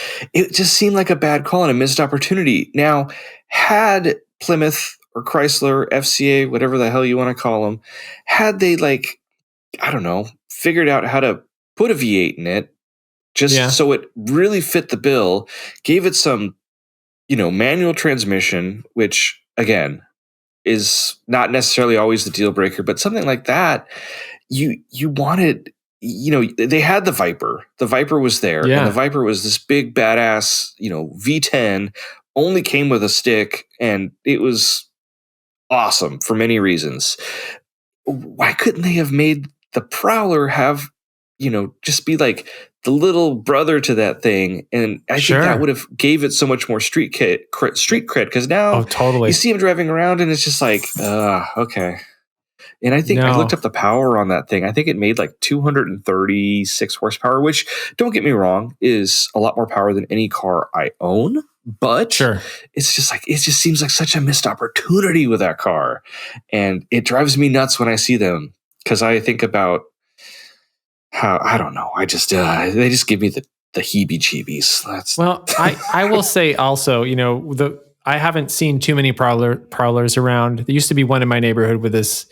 seemed like a bad call and a missed opportunity. Now, had Plymouth or Chrysler, FCA, whatever the hell you want to call them, had they I don't know, figured out how to put a V8 in it, just so it really fit the bill, gave it some, manual transmission, which again is not necessarily always the deal breaker, but something like that, you wanted, they had the Viper. The Viper was there, and the Viper was this big badass, V10, only came with a stick, and it was awesome for many reasons. Why couldn't they have made the Prowler have, just be like the little brother to that thing? And I think that would have gave it so much more street cred, because now you see him driving around and it's just like, okay. And I think I looked up the power on that thing. I think it made like 236 horsepower, which, don't get me wrong, is a lot more power than any car I own. But it's just it just seems like such a missed opportunity with that car. And it drives me nuts when I see them, because I think about how, I don't know, I just, they just give me the heebie-jeebies. Well, I will say also, I haven't seen too many Prowlers around. There used to be one in my neighborhood with this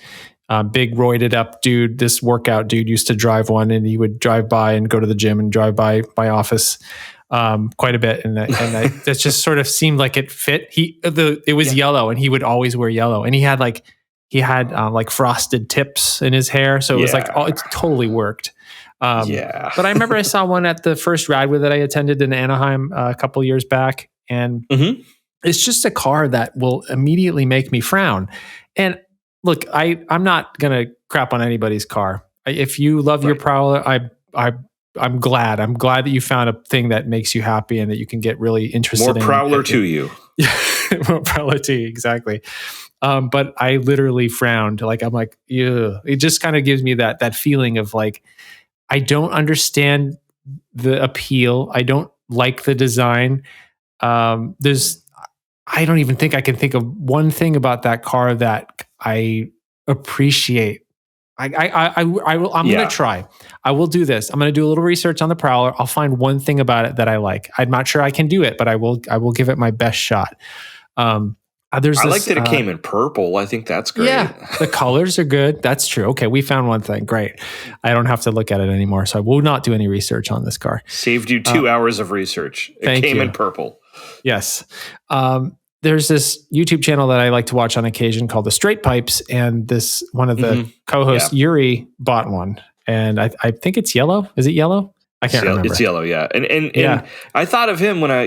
big roided up dude. This workout dude used to drive one, and he would drive by and go to the gym and drive by my office quite a bit. And that just sort of seemed like it fit. It was yellow, and he would always wear yellow, and he had frosted tips in his hair. So it was it totally worked. But I remember I saw one at the first ride with that I attended in Anaheim a couple years back, and it's just a car that will immediately make me frown. And look, I'm not gonna crap on anybody's car. If you love your Prowler, I'm glad. I'm glad that you found a thing that makes you happy and that you can get really interested in. More Prowler to you. More Prowler to you, exactly. But I literally frowned. I'm like, ew. It just kind of gives me that feeling of I don't understand the appeal. I don't like the design. I don't even think I can think of one thing about that car that I appreciate. I'm going to try. I will do this. I'm going to do a little research on the Prowler. I'll find one thing about it that I like. I'm not sure I can do it, but I will give it my best shot. I like that it came in purple. I think that's great. Yeah, the colors are good. That's true. Okay, we found one thing. Great. I don't have to look at it anymore, so I will not do any research on this car. Saved you 2 hours of research. It came in purple. Yes. There's this YouTube channel that I like to watch on occasion called The Straight Pipes, and one of the co-hosts, Yuri, bought one, and I think it's yellow. Is it yellow? I can't remember. It's yellow, yeah. And I thought of him when I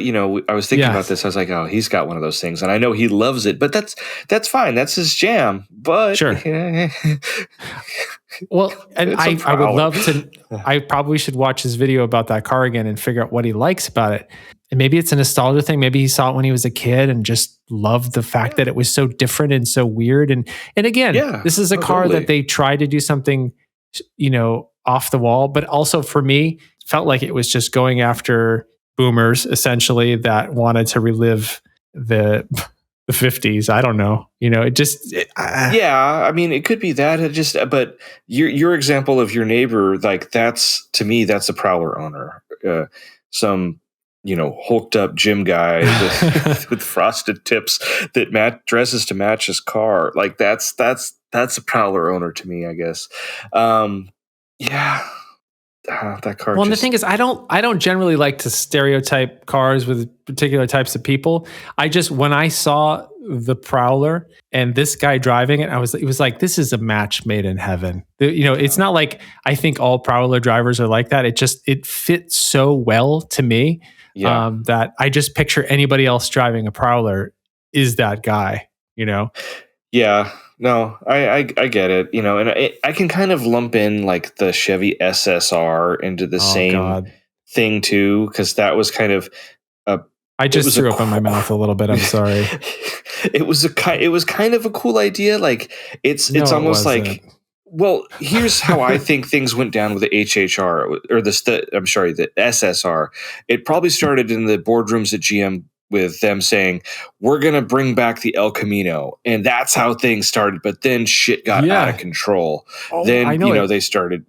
was thinking about this. I was like, oh, he's got one of those things, and I know he loves it. But that's fine. That's his jam. But sure. Well, and I would love to. I probably should watch his video about that car again and figure out what he likes about it. And maybe it's a nostalgia thing. Maybe he saw it when he was a kid and just loved the fact that it was so different and so weird. And again, this is a car that they tried to do something, off the wall, but also for me, felt like it was just going after boomers essentially that wanted to relive the 50s. I don't know. I mean, it could be that. But your example of your neighbor, that's, to me, that's a Prowler owner. Some hulked up gym guy with frosted tips that dresses to match his car. That's a Prowler owner to me, I guess. That car. Well, and the thing is, I don't generally like to stereotype cars with particular types of people. When I saw the Prowler and this guy driving it, it was like, this is a match made in heaven. It's not like I think all Prowler drivers are like that. It fits so well to me that I just picture anybody else driving a Prowler is that guy. Yeah. No, I get it, and I can kind of lump in the Chevy SSR into the same thing too, because that was kind of I just threw up in my mouth a little bit. I'm sorry. It was kind of a cool idea. It's almost like, well, here's how I think things went down with the HHR or the SSR. It probably started in the boardrooms at GM with them saying, we're going to bring back the El Camino. And that's how things started. But then shit got out of control. Then, they started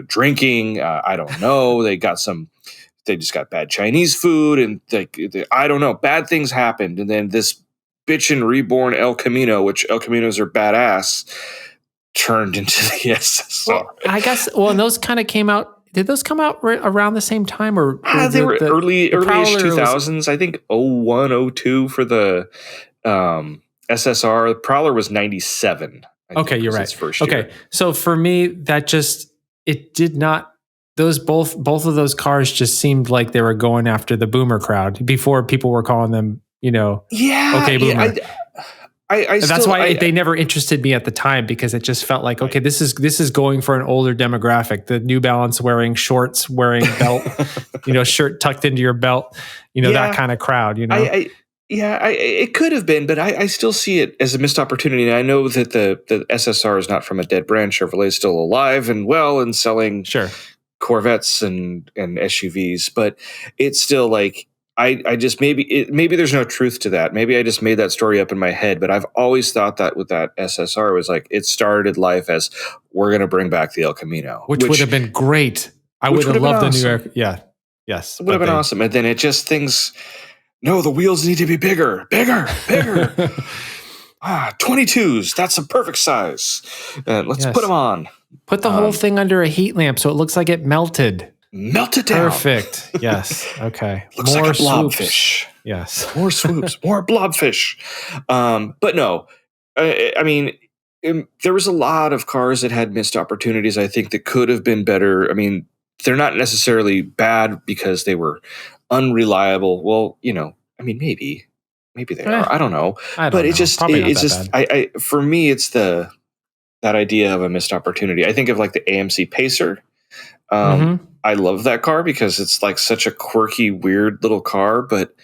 drinking. I don't know. They got some they just got bad Chinese food, and I don't know, bad things happened, and then this bitchin' reborn El Camino, which El Caminos are badass, turned into the SSR. Well, I guess. Well, and those kind of came out. Did those come out around the same time, or they were early-ish 2000s? I think 01, 02 for the SSR. The Prowler was 97. Okay, you're right. Okay, so for me, that just it did not. Those both of those cars just seemed like they were going after the boomer crowd before people were calling them, okay, boomer. That's why they never interested me at the time, because it just felt like, okay, this is going for an older demographic. The New Balance wearing shorts, wearing belt, shirt tucked into your belt, that kind of crowd. It could have been, but I still see it as a missed opportunity. And I know that the SSR is not from a dead brand. Chevrolet is still alive and well and selling Corvettes and SUVs, but it's still like. I just maybe there's no truth to that. Maybe I just made that story up in my head, but I've always thought that with that SSR was like it started life as we're going to bring back the El Camino, which would have been great. I would have loved the new. Yes, it would have been awesome. And then it just no, the wheels need to be bigger. 22s. That's a perfect size. Let's put them on. Put the whole thing under a heat lamp so it looks like it melted. Melt it down. Perfect. Yes. Okay. Looks more like a blobfish. Yes. More swoops. More blobfish. But no, I mean, there was a lot of cars that had missed opportunities. I think that could have been better. I mean, they're not necessarily bad because they were unreliable. Well, I mean, maybe they are. I don't know. But it's just for me, it's that idea of a missed opportunity. I think of like the AMC Pacer. I love that car because it's like such a quirky, weird little car, but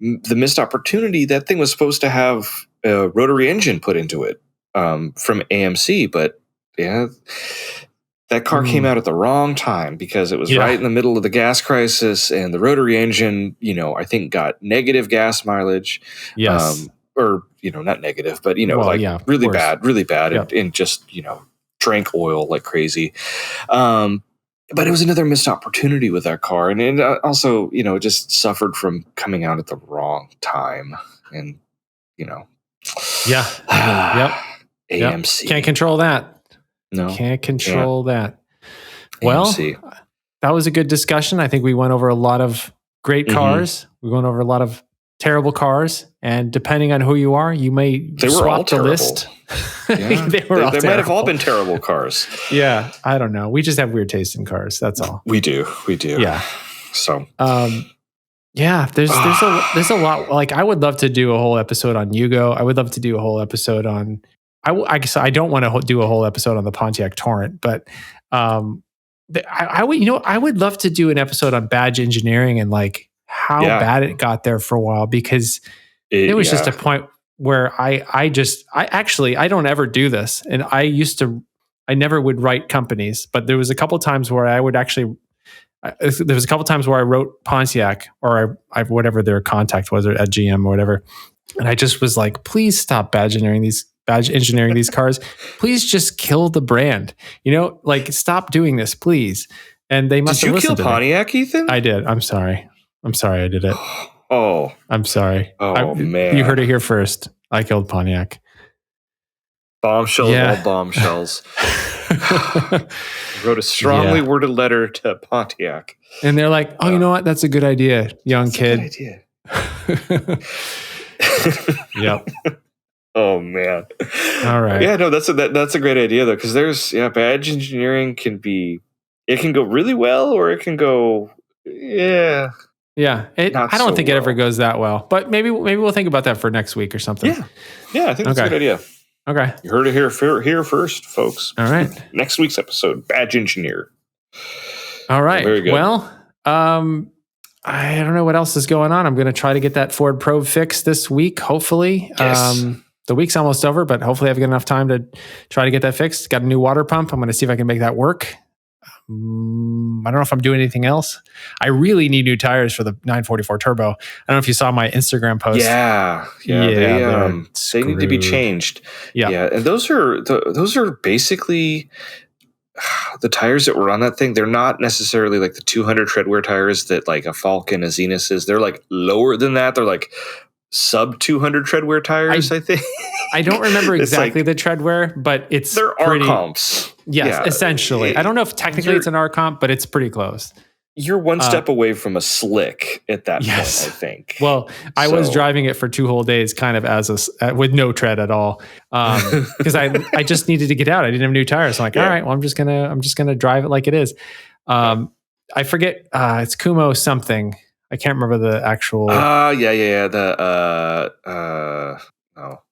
the missed opportunity, that thing was supposed to have a rotary engine put into it from AMC, but that car came out at the wrong time because it was right in the middle of the gas crisis, and the rotary engine, I think got negative gas mileage. Yes. Or, not negative, but, really bad and just, drank oil like crazy. But it was another missed opportunity with that car. And it also, just suffered from coming out at the wrong time. And, AMC. Can't control that. No. Can't control that. Well, that was a good discussion. I think we went over a lot of great cars. We went over a lot of terrible cars. And depending on who you are, you may swap the list. Yeah. they might have all been terrible cars. Yeah, I don't know. We just have weird taste in cars. That's all. We do. Yeah. So, there's a lot. Like, I would love to do a whole episode on Yugo. I would love to do a whole episode on. I guess I don't want to do a whole episode on the Pontiac Torrent, but I would love to do an episode on badge engineering and like how bad it got there for a while, because it was just a point where I don't ever do this. And I never would write companies, but there was a couple times where I wrote Pontiac or I whatever their contact was at GM or whatever. And I just was like, please stop badge engineering these cars. Please just kill the brand, like stop doing this, please. And they must have listened to me. Did you kill Pontiac, Ethan? I did. I'm sorry I did it. Oh, I'm sorry. Oh, man. You heard it here first. I killed Pontiac. Bombshell of all bombshells. Wrote a strongly worded letter to Pontiac. And they're like, oh, you know what? That's a good idea, young kid. Good idea. Yep. Oh, man. All right. Yeah, no, that's a great idea, though, because there's, badge engineering it can go really well, or it can go, Yeah, I don't think it ever goes that well, but maybe we'll think about that for next week or something. Yeah, I think that's a good idea. Okay, you heard it here first, folks. All right, next week's episode, badge engineer. All right, very good. Well, I don't know what else is going on. I'm going to try to get that Ford Probe fixed this week, hopefully. Yes. The week's almost over, but hopefully I've got enough time to try to get that fixed. Got a new water pump. I'm going to see if I can make that work. I don't know if I'm doing anything else. I really need new tires for the 944 Turbo. I don't know if you saw my Instagram post. Yeah. They need to be changed. Yeah. And those are basically the tires that were on that thing, they're not necessarily like the 200 treadwear tires that like a Falcon, a Zenith is. They're like lower than that. They're like sub 200 treadwear tires, I think. I don't remember exactly the treadwear, but they're pretty, R-comps. Yes, essentially. I don't know if technically it's an R-comp, but it's pretty close. You're one step away from a slick at that point, I think. Well, I was driving it for 2 whole days, kind of as with no tread at all, because I just needed to get out. I didn't have new tires. So I'm like, all right, well, I'm just gonna drive it like it is. I forget. It's Kumo something. I can't remember the actual. No,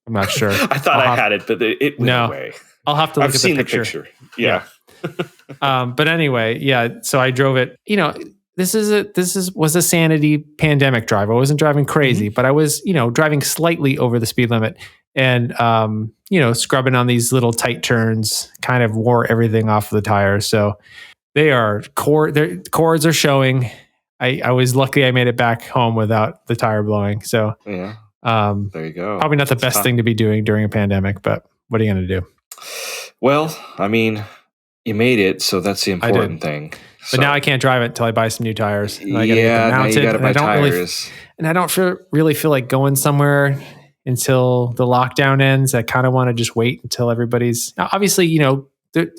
I'm not sure. I thought I had it, but it went away. I'll have to look I've at seen the picture. Yeah. But anyway, so I drove it. This was a sanity pandemic drive. I wasn't driving crazy, but I was, driving slightly over the speed limit and, scrubbing on these little tight turns, kind of wore everything off the tires. So their cords are showing. I was lucky I made it back home without the tire blowing. So there you go. Probably not the best thing to be doing during a pandemic, but what are you going to do? Well, I mean, you made it, so that's the important thing. But now I can't drive it until I buy some new tires. And I now you got to buy tires. I don't really feel like going somewhere until the lockdown ends. I kind of want to just wait until everybody's... Now, obviously,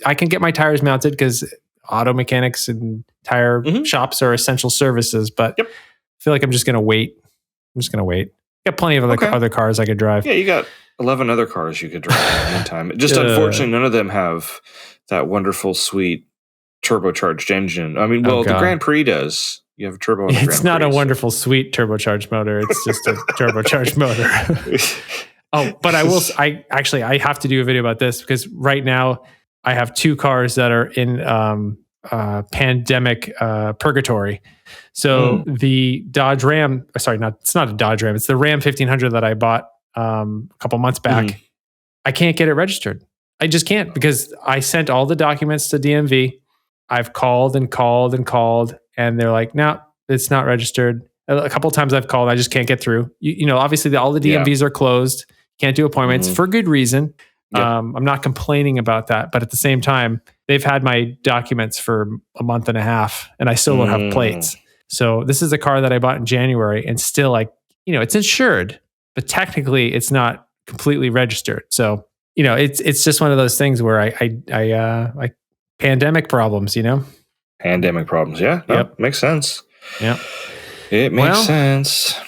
I can get my tires mounted because auto mechanics and tire shops are essential services, but I feel like I'm just going to wait. Got plenty of other cars I could drive. Yeah, you got 11 other cars you could drive at the meantime. Just unfortunately, none of them have that wonderful, sweet turbocharged engine. I mean, the Grand Prix does. You have a turbo on the It's not a wonderful, sweet turbocharged motor. It's just a turbocharged motor. But I have to do a video about this because right now I have 2 cars that are in pandemic purgatory. So the Dodge Ram, it's not a Dodge Ram. It's the Ram 1500 that I bought a couple months back. I can't get it registered. I just can't because I sent all the documents to DMV. I've called and called and called, and they're like, no, it's not registered. A couple of times I've called, I just can't get through. Obviously all the DMVs are closed. Can't do appointments for good reason. Yep. I'm not complaining about that, but at the same time, they've had my documents for a month and a half, and I still don't have plates. So this is a car that I bought in January, and still, it's insured, but technically, it's not completely registered. So it's just one of those things where I pandemic problems. Pandemic problems. Yeah. Yep. Makes sense. Yeah. It makes sense.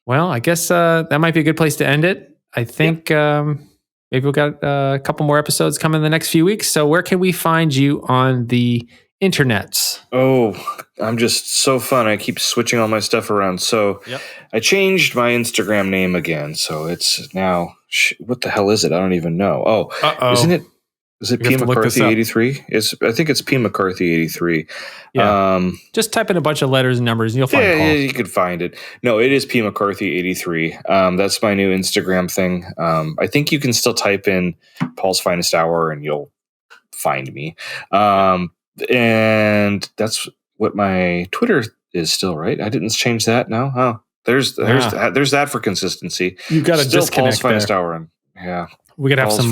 Well, I guess that might be a good place to end it. I think. Maybe we've got a couple more episodes coming in the next few weeks. So where can we find you on the internets? Oh, I'm just so fun. I keep switching all my stuff around. So I changed my Instagram name again. So it's now, what the hell is it? I don't even know. Oh, isn't it? Is it P. McCarthy 83? I think it's P. McCarthy 83. Yeah. Just type in a bunch of letters and numbers and you'll find Paul. Yeah, you could find it. No, it is P. McCarthy 83. That's my new Instagram thing. I think you can still type in Paul's Finest Hour and you'll find me. And that's what my Twitter is still, right? I didn't change that. No? Oh, there's that for consistency. You've got to disconnect Paul's Finest there. Hour. We got to have some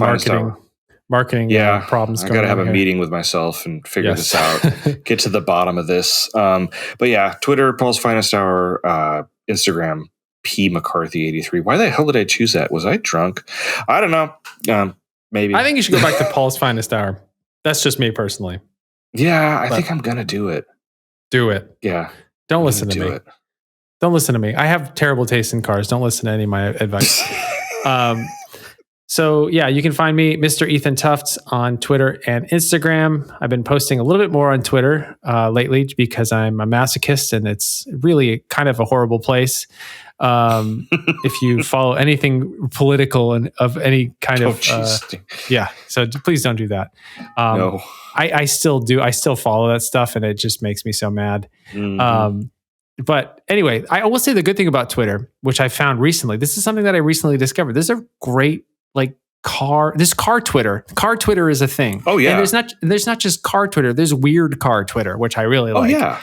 marketing problems. I got to have a meeting with myself and figure this out, get to the bottom of this. But yeah, Twitter, Paul's Finest Hour, Instagram, P. McCarthy 83. Why the hell did I choose that? Was I drunk? I don't know. Maybe. I think you should go back to Paul's Finest Hour. That's just me personally. Yeah, I think I'm going to do it. Do it. Yeah. Don't listen to me. Don't listen to me. I have terrible taste in cars. Don't listen to any of my advice. So yeah, you can find me, Mr. Ethan Tufts, on Twitter and Instagram. I've been posting a little bit more on Twitter lately because I'm a masochist and it's really kind of a horrible place. If you follow anything political and of any kind so please don't do that. No. I still do. I still follow that stuff and it just makes me so mad. But anyway, I will say the good thing about Twitter, which I found recently, this is something that I recently discovered. There's a great car Twitter. Car Twitter is a thing. Oh yeah. And there's not just car Twitter. There's weird car Twitter, which I really like. Oh yeah.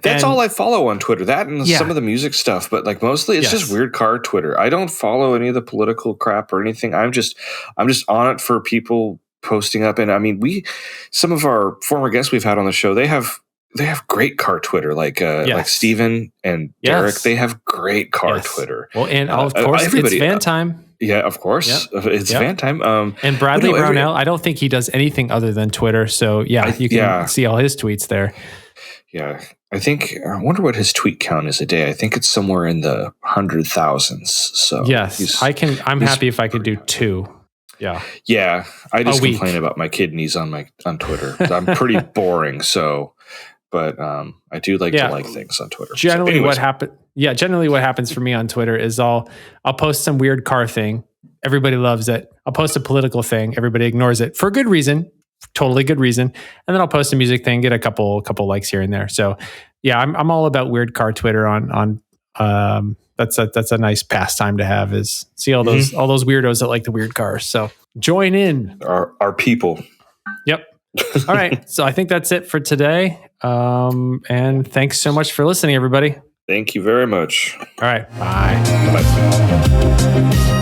That's all I follow on Twitter. That and some of the music stuff, but mostly it's just weird car Twitter. I don't follow any of the political crap or anything. I'm just on it for people posting up. And I mean, some of our former guests we've had on the show, they have great car Twitter, like Steven and Derek. They have great car Twitter. Well, and of course, it's van time. Yeah, of course. Yep. It's van time. And Bradley Brownell, I don't think he does anything other than Twitter. So you can see all his tweets there. Yeah. I wonder what his tweet count is a day. I think it's somewhere in the 100,000s. So yes, I'm happy if I could do 2. Yeah. Yeah. I just complain about my kidneys on Twitter. I'm pretty boring. So, but I do like to like things on Twitter. Generally, what happens for me on Twitter is I'll post some weird car thing. Everybody loves it. I'll post a political thing. Everybody ignores it for good reason, totally good reason. And then I'll post a music thing, get a couple likes here and there. So yeah, I'm all about weird car Twitter on that's a nice pastime to have, is see all those weirdos that like the weird cars. So join in our people. Yep. All right. So I think that's it for today. And thanks so much for listening, everybody. Thank you very much. All right. Bye. Bye-bye.